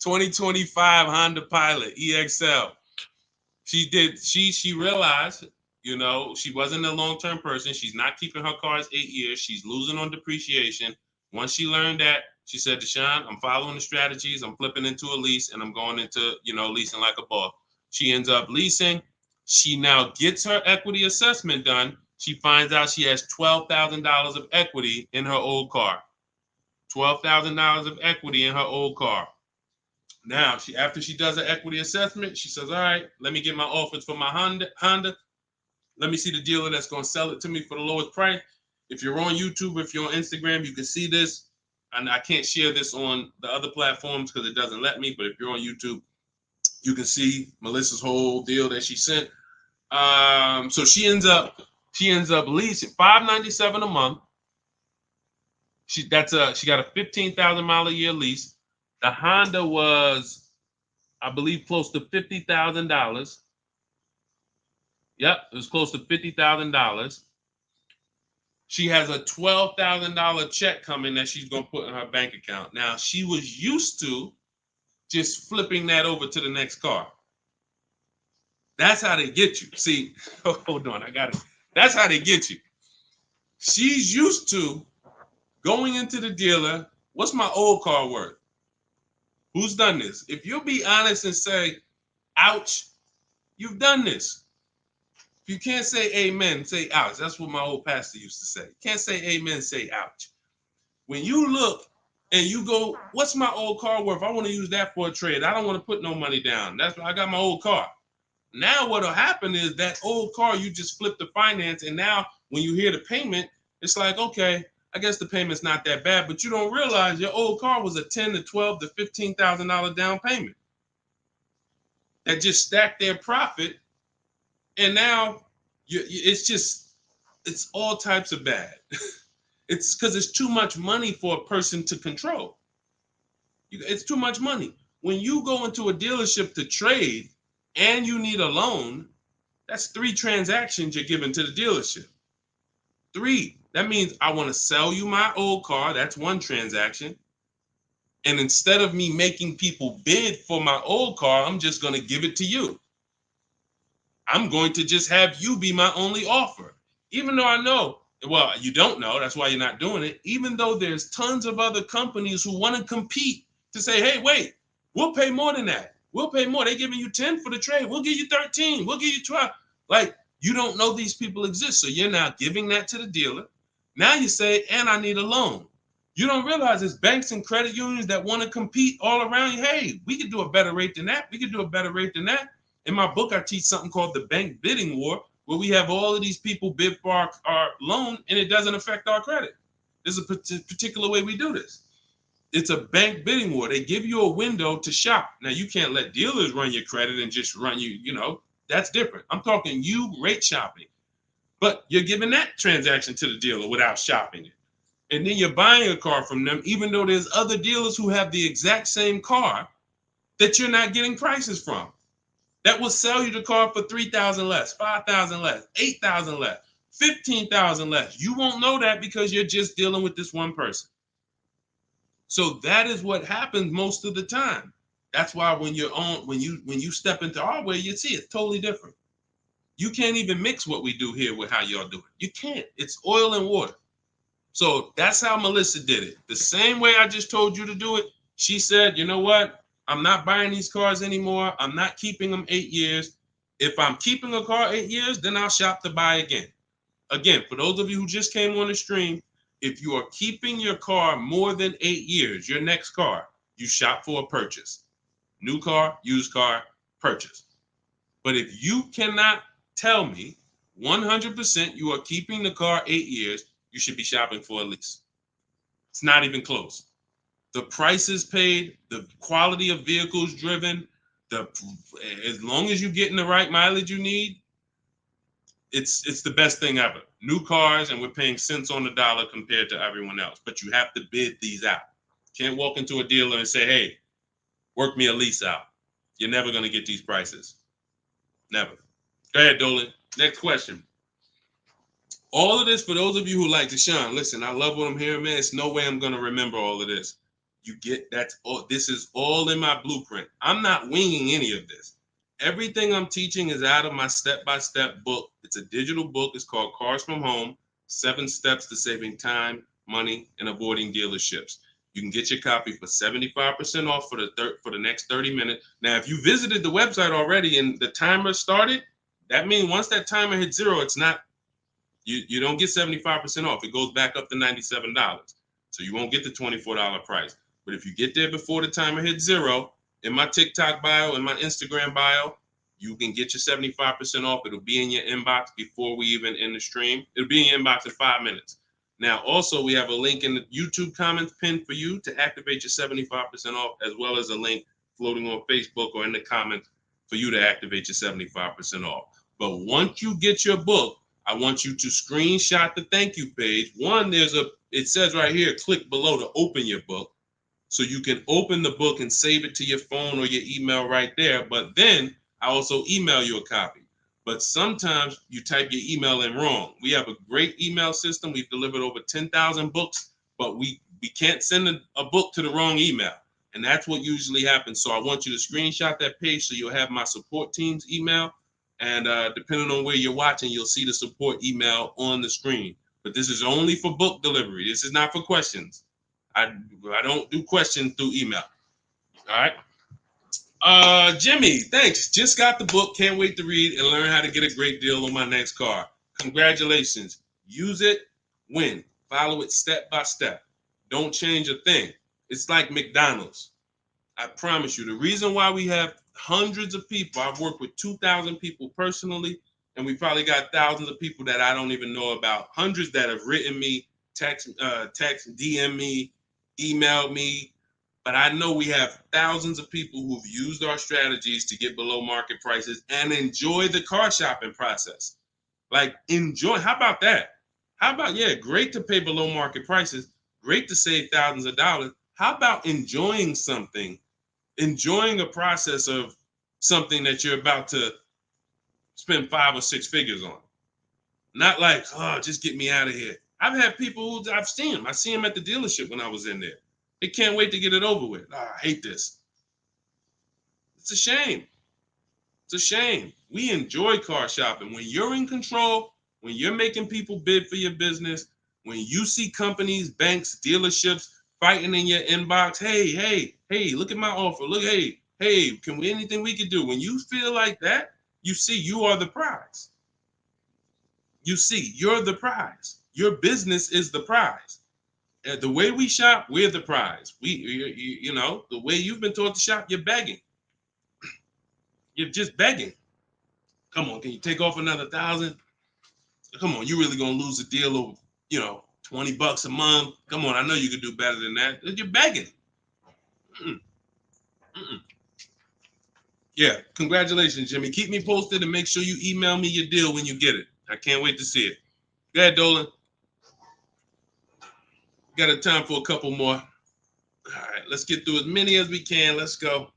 Honda Pilot EXL. She realized, you know, she wasn't a long-term person. She's not keeping her cars 8 years. She's losing on depreciation. Once she learned that, she said, Deshone, I'm following the strategies. I'm flipping into a lease, and I'm going into, leasing like a boss. She ends up leasing. She now gets her equity assessment done. She finds out she has $12,000 of equity in her old car. $12,000 of equity in her old car. Now, after she does her equity assessment, she says, all right, let me get my offers for my Honda. Let me see the dealer that's going to sell it to me for the lowest price. If you're on YouTube, if you're on Instagram, you can see this. And I can't share this on the other platforms because it doesn't let me. But if you're on YouTube, you can see Melissa's whole deal that she sent. So she ends up She ends up leasing $597 a month. She got a 15,000 mile a year lease. The Honda was, I believe, close to $50,000. Yep, it was close to $50,000. She has a $12,000 check coming that she's gonna put in her bank account. Now she was used to just flipping that over to the next car. That's how they get you. See, hold on, I got it. That's how they get you. She's used to going into the dealer. What's my old car worth? Who's done this? If you'll be honest and say, ouch, you've done this. If you can't say amen, say ouch. That's what my old pastor used to say. Can't say amen, say ouch. When you look and you go, what's my old car worth? I want to use that for a trade. I don't want to put no money down. That's why I got my old car. Now what'll happen is that old car, you just flip the finance, and now when you hear the payment, it's like, okay, I guess the payment's not that bad, but you don't realize your old car was a $10,000 to $12,000 to $15,000 down payment that just stacked their profit, and now it's all types of bad. It's because it's too much money for a person to control. It's too much money. When you go into a dealership to trade and you need a loan, that's 3 transactions you're giving to the dealership. 3. That means I want to sell you my old car. That's 1 transaction. And instead of me making people bid for my old car, I'm just going to give it to you. I'm going to just have you be my only offer. Even though I know, well, you don't know, that's why you're not doing it. Even though there's tons of other companies who want to compete to say, hey, wait, we'll pay more than that. We'll pay more. They're giving you 10 for the trade. We'll give you 13. We'll give you 12. Like, you don't know these people exist. So you're now giving that to the dealer. Now you say, and I need a loan. You don't realize there's banks and credit unions that want to compete all around you. Hey, we could do a better rate than that. We could do a better rate than that. In my book, I teach something called the bank bidding war, where we have all of these people bid for our loan, and it doesn't affect our credit. There's a particular way we do this. It's a bank bidding war. They give you a window to shop. Now, you can't let dealers run your credit and just run you, that's different. I'm talking you rate shopping. But you're giving that transaction to the dealer without shopping it. And then you're buying a car from them, even though there's other dealers who have the exact same car that you're not getting prices from. That will sell you the car for $3,000 less, $5,000 less, $8,000 less, $15,000 less. You won't know that because you're just dealing with this one person. So that is what happens most of the time. That's why when you step into our way, you see it's totally different. You can't even mix what we do here with how y'all do it. You can't. It's oil and water. So that's how Melissa did it. The same way I just told you to do it. She said, you know what? I'm not buying these cars anymore. I'm not keeping them 8 years. If I'm keeping a car 8 years, then I'll shop to buy again. Again, for those of you who just came on the stream, if you are keeping your car more than 8 years, your next car, you shop for a purchase. New car, used car, purchase. But if you cannot tell me 100% you are keeping the car 8 years, you should be shopping for a lease. It's not even close. The prices paid, the quality of vehicles driven, as long as you're getting the right mileage you need, it's the best thing ever. New cars, and we're paying cents on the dollar compared to everyone else. But you have to bid these out. Can't walk into a dealer and say, hey, work me a lease out. You're never going to get these prices. Never. Go ahead, Dolan. Next question. All of this, for those of you who like Deshone, listen, I love what I'm hearing, man. It's no way I'm going to remember all of this. You get that's all. This is all in my blueprint. I'm not winging any of this. Everything I'm teaching is out of my step-by-step book. It's a digital book. It's called Cars from Home, 7 Steps to Saving Time, Money, and Avoiding Dealerships. You can get your copy for 75% off for the next 30 minutes. Now, if you visited the website already and the timer started, that means once that timer hits 0, it's not, you don't get 75% off. It goes back up to $97. So you won't get the $24 price. But if you get there before the timer hits 0, in my TikTok bio, in my Instagram bio, you can get your 75% off. It'll be in your inbox before we even end the stream. It'll be in your inbox in 5 minutes. Now, also, we have a link in the YouTube comments pinned for you to activate your 75% off, as well as a link floating on Facebook or in the comments for you to activate your 75% off. But once you get your book, I want you to screenshot the thank you page. One, it says right here, click below to open your book. So you can open the book and save it to your phone or your email right there. But then I also email you a copy. But sometimes you type your email in wrong. We have a great email system. We've delivered over 10,000 books, but we can't send a book to the wrong email. And that's what usually happens. So I want you to screenshot that page so you'll have my support team's email. And depending on where you're watching, you'll see the support email on the screen. But this is only for book delivery. This is not for questions. I don't do questions through email. All right. Jimmy, thanks. Just got the book. Can't wait to read and learn how to get a great deal on my next car. Congratulations. Use it, win. Follow it step by step. Don't change a thing. It's like McDonald's. I promise you, the reason why we have hundreds of people, I've worked with 2,000 people personally, and we probably got thousands of people that I don't even know about. Hundreds that have written me, text, DM me, emailed me. But I know we have thousands of people who've used our strategies to get below market prices and enjoy the car shopping process. Like, enjoy. How about that? How about, yeah, great to pay below market prices, great to save thousands of dollars. How about enjoying something, enjoying a process of something that you're about to spend 5 or 6 figures on? Not like, oh, just get me out of here. I've had people who I've seen them. I see them at the dealership when I was in there. They can't wait to get it over with. Oh, I hate this. It's a shame. It's a shame. We enjoy car shopping. When you're in control, when you're making people bid for your business, when you see companies, banks, dealerships fighting in your inbox, hey, look at my offer. Look, hey, can we anything we can do? When you feel like that, you see you are the prize. You see, you're the prize. Your business is the prize. The way we shop, we're the prize. You know, the way you've been taught to shop, you're begging. You're just begging. Come on, can you take off another 1,000? Come on, you really gonna lose a deal of, $20 a month? Come on, I know you could do better than that. You're begging. Mm-mm. Mm-mm. Yeah, congratulations, Jimmy. Keep me posted and make sure you email me your deal when you get it. I can't wait to see it. Go ahead, Dolan. Got a time for a couple more. All right, let's get through as many as we can. Let's go.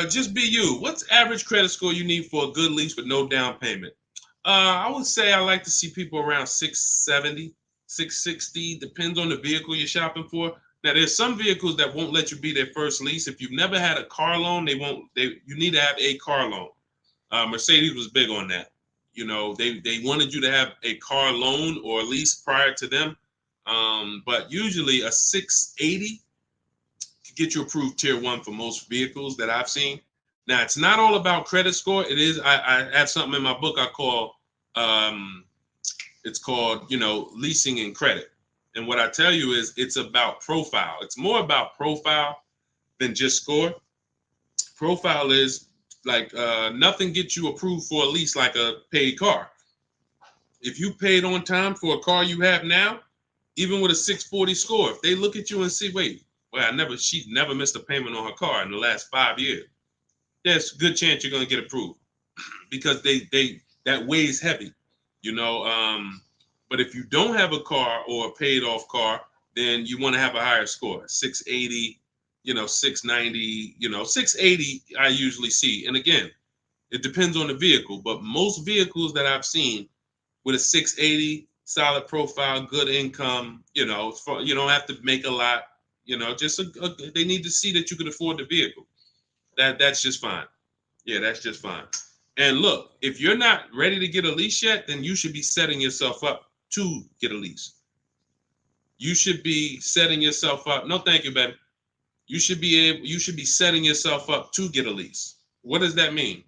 Just be you. What's average credit score you need for a good lease with no down payment? I would say I like to see people around 670, 660. Depends on the vehicle you're shopping for. Now, there's some vehicles that won't let you be their first lease. If you've never had a car loan, you need to have a car loan. Mercedes was big on that. They wanted you to have a car loan or lease prior to them. But usually a 680 could get you approved tier 1 for most vehicles that I've seen. Now, it's not all about credit score. It is. I have something in my book I call, it's called, leasing and credit. And what I tell you is it's about profile. It's more about profile than just score. Profile is like nothing gets you approved for a lease like a paid car. If you paid on time for a car you have now, even with a 640 score, if they look at you and see, wait, well, she's never missed a payment on her car in the last 5 years. There's a good chance you're going to get approved because that weighs heavy, but if you don't have a car or a paid off car, then you want to have a higher score, 680, 690, 680 I usually see. And again, it depends on the vehicle, but most vehicles that I've seen with a 680, solid profile, good income, you don't have to make a lot, just they need to see that you can afford the vehicle. That's just fine. Yeah, that's just fine. And look, if you're not ready to get a lease yet, then you should be setting yourself up to get a lease. You should be setting yourself up. No, thank you, baby. You should be setting yourself up to get a lease. What does that mean?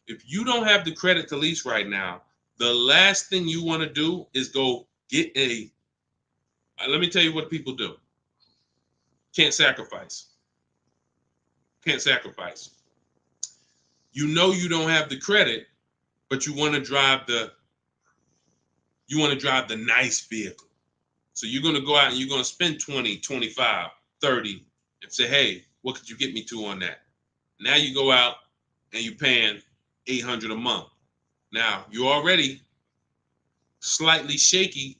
If you don't have the credit to lease right now, the last thing you want to do is go get let me tell you what people do. Can't sacrifice. Can't sacrifice. You don't have the credit, but you want to drive the nice vehicle. So you're going to go out and you're going to spend 20, 25, 30 and say, hey, what could you get me to on that? Now you go out and you're paying $800 a month. Now, you're already slightly shaky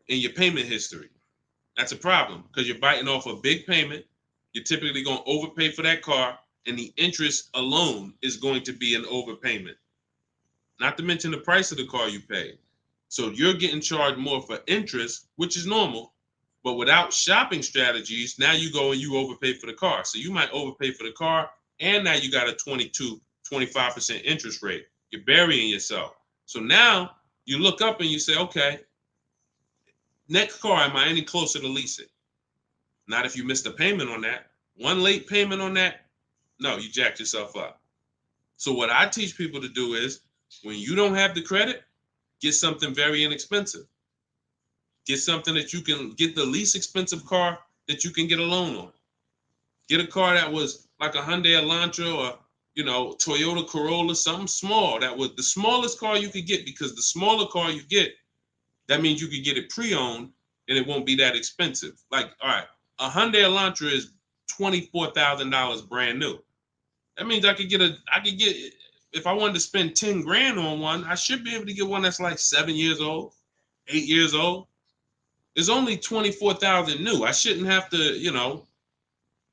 in your payment history. That's a problem because you're biting off a big payment. You're typically going to overpay for that car, and the interest alone is going to be an overpayment. Not to mention the price of the car you pay. So you're getting charged more for interest, which is normal. But without shopping strategies, now you go and you overpay for the car. So you might overpay for the car, and now you got a 25% interest rate. You're burying yourself. So now you look up and you say, okay, next car, am I any closer to leasing? Not if you missed a payment on that. One late payment on that, no, you jacked yourself up. So what I teach people to do is, when you don't have the credit, get something very inexpensive. Get something that you can get, the least expensive car that you can get a loan on. Get a car that was like a Hyundai Elantra or, Toyota Corolla, something small. That was the smallest car you could get, because the smaller car you get, that means you could get it pre-owned and it won't be that expensive. Like, all right, a Hyundai Elantra is $24,000 brand new. That means I could get, if I wanted to spend 10 grand on one, I should be able to get one that's like 7 years old, 8 years old. It's only 24,000 new. I shouldn't have to,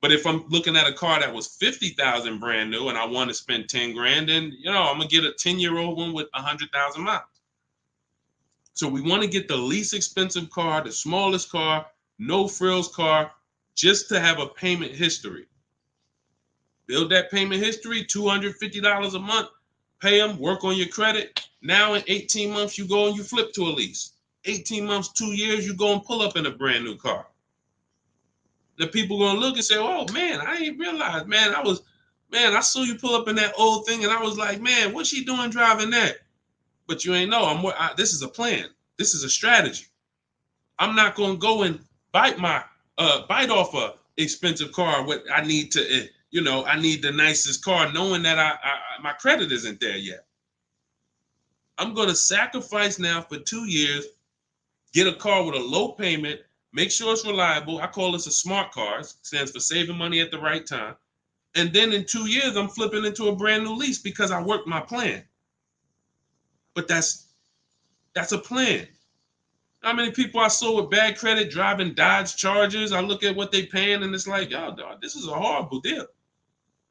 but if I'm looking at a car that was 50,000 brand new and I want to spend 10 grand, then, I'm going to get a 10-year-old one with 100,000 miles. So we want to get the least expensive car, the smallest car, no frills car, just to have a payment history. Build that payment history, $250 a month, pay them, work on your credit. Now in 18 months, you go and you flip to a lease. 18 months, 2 years, you go and pull up in a brand new car. The people going to look and say, oh, man, I ain't realized, man, I saw you pull up in that old thing, and I was like, man, what's she doing driving that? But you ain't know. This is a plan. This is a strategy. I'm not going to go and bite off a expensive car. What I need to, I need the nicest car, knowing that my credit isn't there yet. I'm going to sacrifice now for 2 years, get a car with a low payment, make sure it's reliable. I call this a smart car. It stands for saving money at the right time. And then in 2 years, I'm flipping into a brand new lease because I worked my plan. But that's a plan. How many people I saw with bad credit driving Dodge Chargers? I look at what they paying and it's like, yo, dog, this is a horrible deal.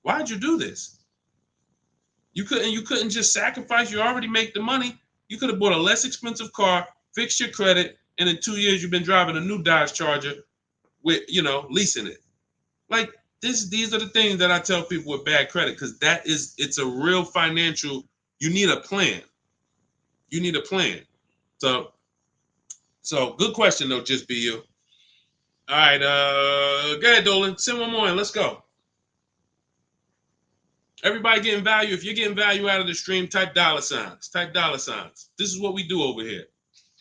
Why'd you do this? You couldn't just sacrifice. You already make the money. You could have bought a less expensive car, fixed your credit, and in 2 years you've been driving a new Dodge Charger with, leasing it. Like these are the things that I tell people with bad credit, because it's a real financial. You need a plan. You need a plan. So good question though, just be you. All right, go ahead, Dolan. Send one more in. Let's go. Everybody getting value. If you're getting value out of the stream, type dollar signs. Type dollar signs. This is what we do over here.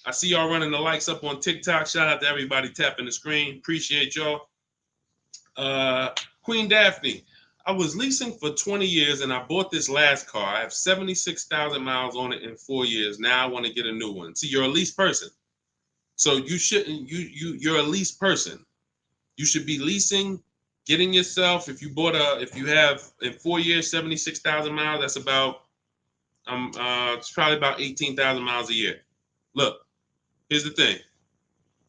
I see y'all running the likes up on TikTok. Shout out to everybody tapping the screen. Appreciate y'all. Queen Daphne, I was leasing for 20 years and I bought this last car. I have 76,000 miles on it in 4 years. Now I want to get a new one. See, you're a lease person. So you shouldn't, you're a lease person. You should be leasing, getting yourself, if you have in 4 years, 76,000 miles, that's about, it's probably about 18,000 miles a year. Look, here's the thing.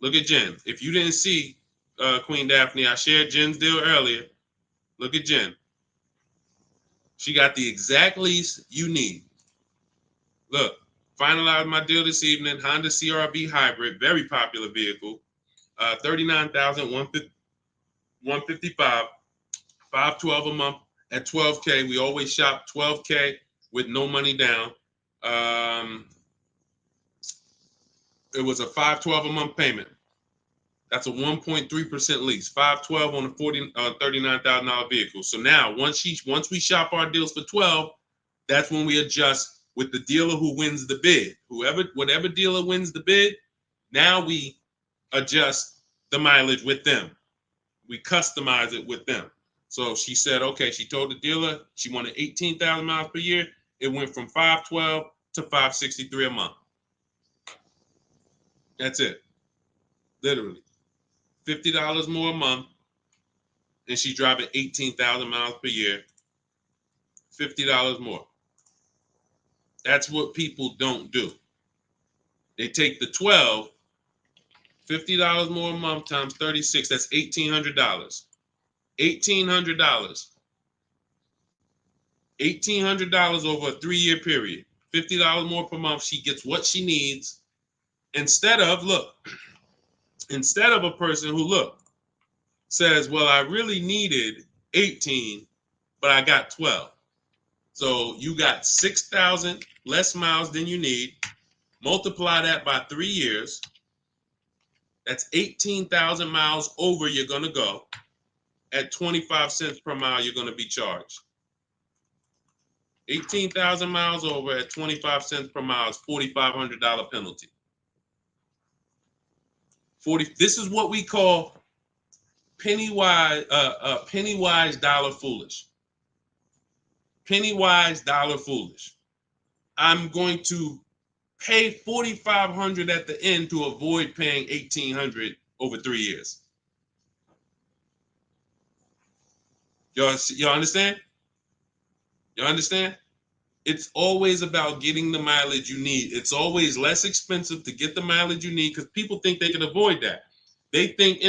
Look at Jen. If you didn't see Queen Daphne, I shared Jen's deal earlier. Look at Jen. She got the exact lease you need. Look, finalized my deal this evening. Honda CR-V hybrid, very popular vehicle. 39,155, 512 a month at 12K. We always shop 12K with no money down. It was a 512 a month payment. That's a 1.3% lease. 512 on a $39,000 vehicle. So now once we shop our deals for 12, that's when we adjust with the dealer who wins the bid. Whatever dealer wins the bid, now we adjust the mileage with them. We customize it with them. So she said, okay, she told the dealer she wanted 18,000 miles per year. It went from 512 to 563 a month. That's it. Literally. $50 more a month. And she's driving 18,000 miles per year. $50 more. That's what people don't do. They take the 12, $50 more a month times 36, that's $1,800. $1,800. $1,800 over a 3-year period. $50 more per month. She gets what she needs. Instead of a person who says, well, I really needed 18, but I got 12. So you got 6,000 less miles than you need. Multiply that by 3 years. That's 18,000 miles over you're going to go. At 25 cents per mile, you're going to be charged. 18,000 miles over at 25 cents per mile is $4,500 penalty. This is what we call penny wise, dollar foolish. Penny wise, dollar foolish. I'm going to pay $4,500 at the end to avoid paying $1,800 over 3 years. Y'all understand? Y'all understand? It's always about getting the mileage you need. It's always less expensive to get the mileage you need because people think they can avoid that. They think,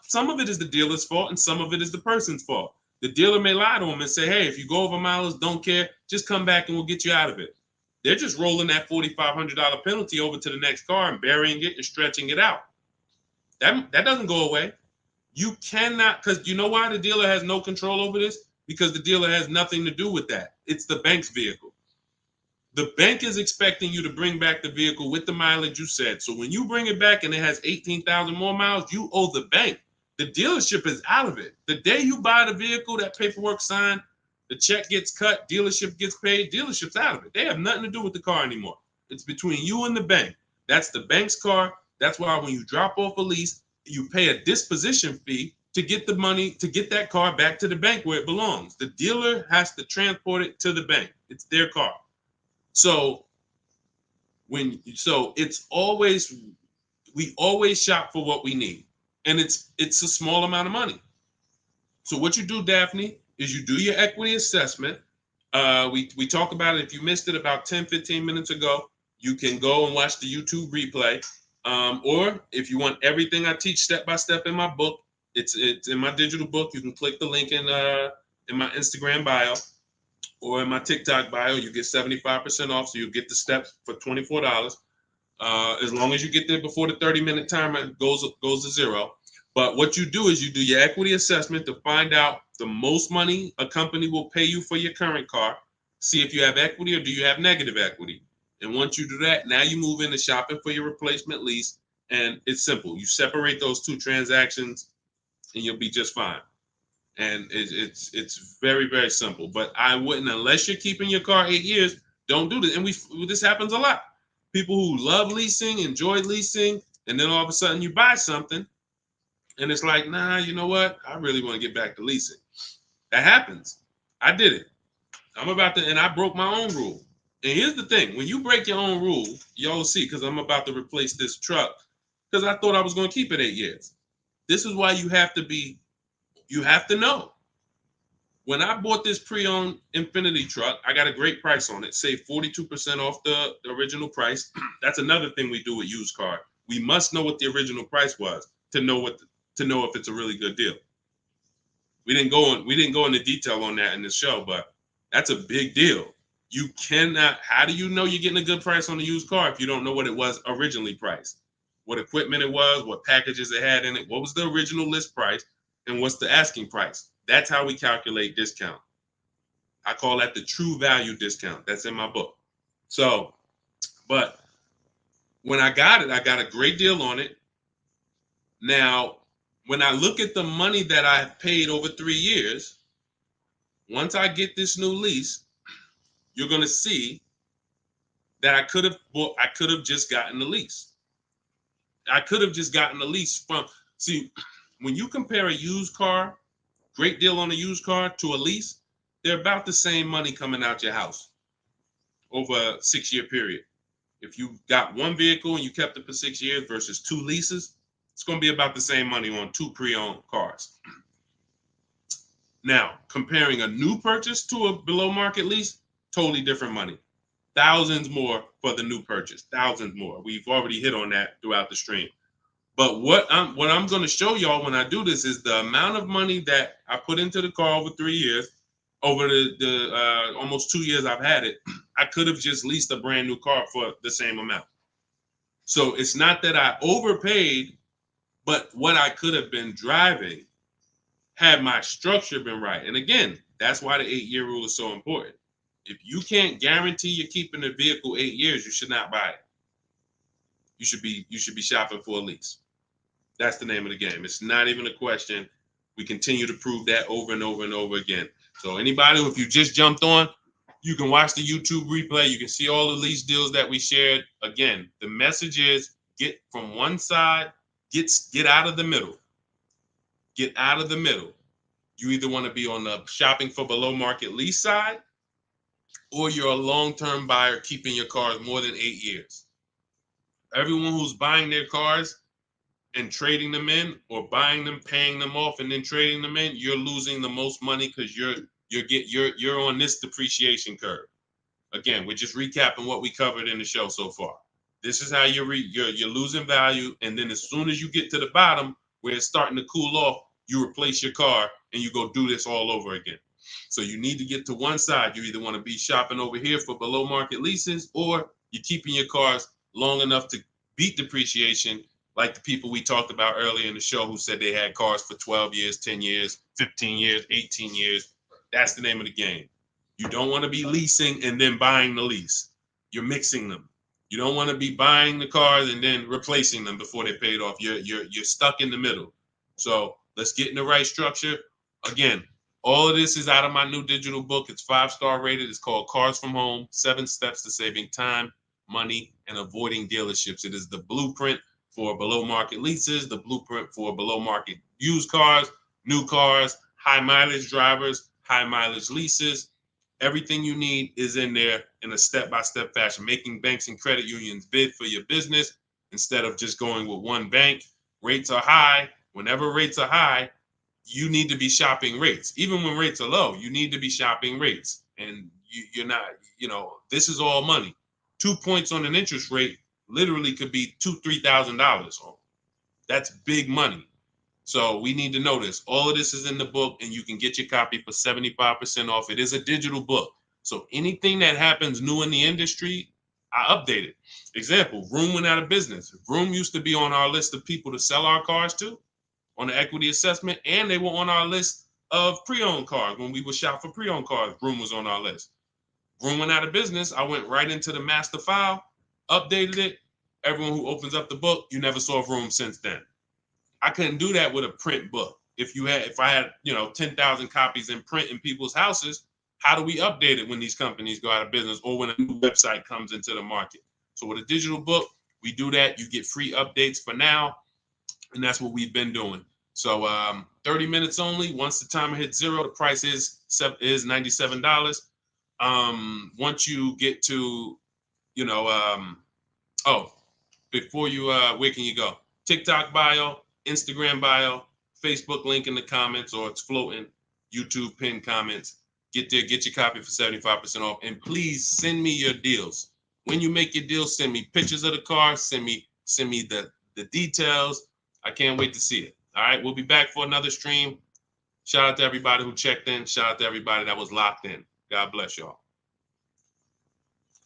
some of it is the dealer's fault and some of it is the person's fault. The dealer may lie to them and say, hey, if you go over mileage, don't care, just come back and we'll get you out of it. They're just rolling that $4,500 penalty over to the next car and burying it and stretching it out. That doesn't go away. You cannot, because you know why the dealer has no control over this? Because the dealer has nothing to do with that. It's the bank's vehicle. The bank is expecting you to bring back the vehicle with the mileage you said. So when you bring it back and it has 18,000 more miles, you owe the bank. The dealership is out of it. The day you buy the vehicle, that paperwork signed, the check gets cut, dealership gets paid, dealership's out of it. They have nothing to do with the car anymore. It's between you and the bank. That's the bank's car. That's why when you drop off a lease, you pay a disposition fee to get the money, to get that car back to the bank where it belongs. The dealer has to transport it to the bank. It's their car. So it's always, we always shop for what we need. And it's a small amount of money. So what you do, Daphne, is you do your equity assessment. We talk about it. If you missed it about 10, 15 minutes ago, you can go and watch the YouTube replay. Or if you want everything I teach step by step in my book, it's in my digital book. You can click the link in my Instagram bio or in my TikTok bio. You get 75% off, so you get the steps for $24. As long as you get there before the 30-minute timer goes to zero. But what you do is you do your equity assessment to find out the most money a company will pay you for your current car. See if you have equity or do you have negative equity. And once you do that, now you move into shopping for your replacement lease. And it's simple. You separate those two transactions and you'll be just fine. And it's very, very simple. But I wouldn't, unless you're keeping your car 8 years, don't do this. And this happens a lot. People who love leasing, enjoy leasing, and then all of a sudden you buy something and it's like, nah, you know what? I really want to get back to leasing. That happens. I did it. And I broke my own rule. And here's the thing. When you break your own rule, y'all will see, because I'm about to replace this truck because I thought I was going to keep it 8 years. This is why you have to know. When I bought this pre-owned Infinity truck, I got a great price on it. Saved 42% off the original price. That's another thing we do with used car. We must know what the original price was to know if it's a really good deal. We didn't go into detail on that in the show, but that's a big deal. You cannot. How do you know you're getting a good price on a used car if you don't know what it was originally priced? What equipment it was, what packages it had in it, what was the original list price, and what's the asking price? That's how we calculate discount. I call that the true value discount. That's in my book. So, but when I got it, I got a great deal on it. Now, when I look at the money that I paid over 3 years, once I get this new lease, you're going to see that I could have just gotten the lease. I could have just gotten the lease when you compare a used car, great deal on a used car, to a lease, they're about the same money coming out your house over a 6-year period. If you got one vehicle and you kept it for 6 years versus 2 leases, it's going to be about the same money on 2 pre-owned cars. Now, comparing a new purchase to a below market lease, totally different money. thousands more for the new purchase, thousands more. We've already hit on that throughout the stream. But what I'm going to show y'all when I do this is the amount of money that I put into the car over 3 years, over the almost 2 years I've had it. I could have just leased a brand new car for the same amount. So it's not that I overpaid, but what I could have been driving had my structure been right. And again, that's why the 8-year rule is so important. If you can't guarantee you're keeping the vehicle 8 years, you should not buy it. You should be shopping for a lease. That's the name of the game. It's not even a question. We continue to prove that over and over and over again. So anybody, if you just jumped on, you can watch the YouTube replay. You can see all the lease deals that we shared. Again, the message is get from one side, get out of the middle. Get out of the middle. You either want to be on the shopping for below market lease side, or you're a long-term buyer keeping your cars more than 8 years. Everyone who's buying their cars and trading them in, or buying them, paying them off, and then trading them in, you're losing the most money because you're on this depreciation curve. Again, we're just recapping what we covered in the show so far. This is how you're losing value, and then as soon as you get to the bottom where it's starting to cool off, you replace your car and you go do this all over again. So you need to get to one side. You either want to be shopping over here for below market leases, or you're keeping your cars long enough to beat depreciation, like the people we talked about earlier in the show who said they had cars for 12 years, 10 years, 15 years, 18 years. That's the name of the game. You don't want to be leasing and then buying the lease. You're mixing them. You don't want to be buying the cars and then replacing them before they're paid off. You're stuck in the middle. So let's get in the right structure. Again, all of this is out of my new digital book. It's 5-star rated. It's called Cars from Home, 7 Steps to Saving Time, Money, and Avoiding Dealerships. It is the blueprint for below market leases, the blueprint for below market used cars, new cars, high mileage drivers, high mileage leases. Everything you need is in there in a step-by-step fashion, making banks and credit unions bid for your business instead of just going with one bank. Rates are high. Whenever rates are high, you need to be shopping rates. Even when rates are low, you need to be shopping rates. And you're not, this is all money. 2 points on an interest rate literally could be $2,000-$3,000. That's big money. So we need to know this. All of this is in the book, and you can get your copy for 75% off. It is a digital book. So anything that happens new in the industry, I update it. Example, Vroom went out of business. Vroom used to be on our list of people to sell our cars to on the equity assessment, and they were on our list of pre-owned cars. When we would shop for pre-owned cars, Vroom was on our list. Vroom went out of business. I went right into the master file, updated it. Everyone who opens up the book, you never saw Vroom since then. I couldn't do that with a print book. If I had 10,000 copies in print in people's houses, how do we update it when these companies go out of business or when a new website comes into the market? So with a digital book, we do that. You get free updates for now, and that's what we've been doing. So 30 minutes only. Once the timer hits 0, the price is $97. Once you get to, before you, where can you go? TikTok bio, Instagram bio, Facebook link in the comments, or it's floating, YouTube pinned comments. Get there, get your copy for 75% off. And please send me your deals. When you make your deals, send me pictures of the car, send me the details. I can't wait to see it. All right, we'll be back for another stream. Shout out to everybody who checked in. Shout out to everybody that was locked in. God bless y'all.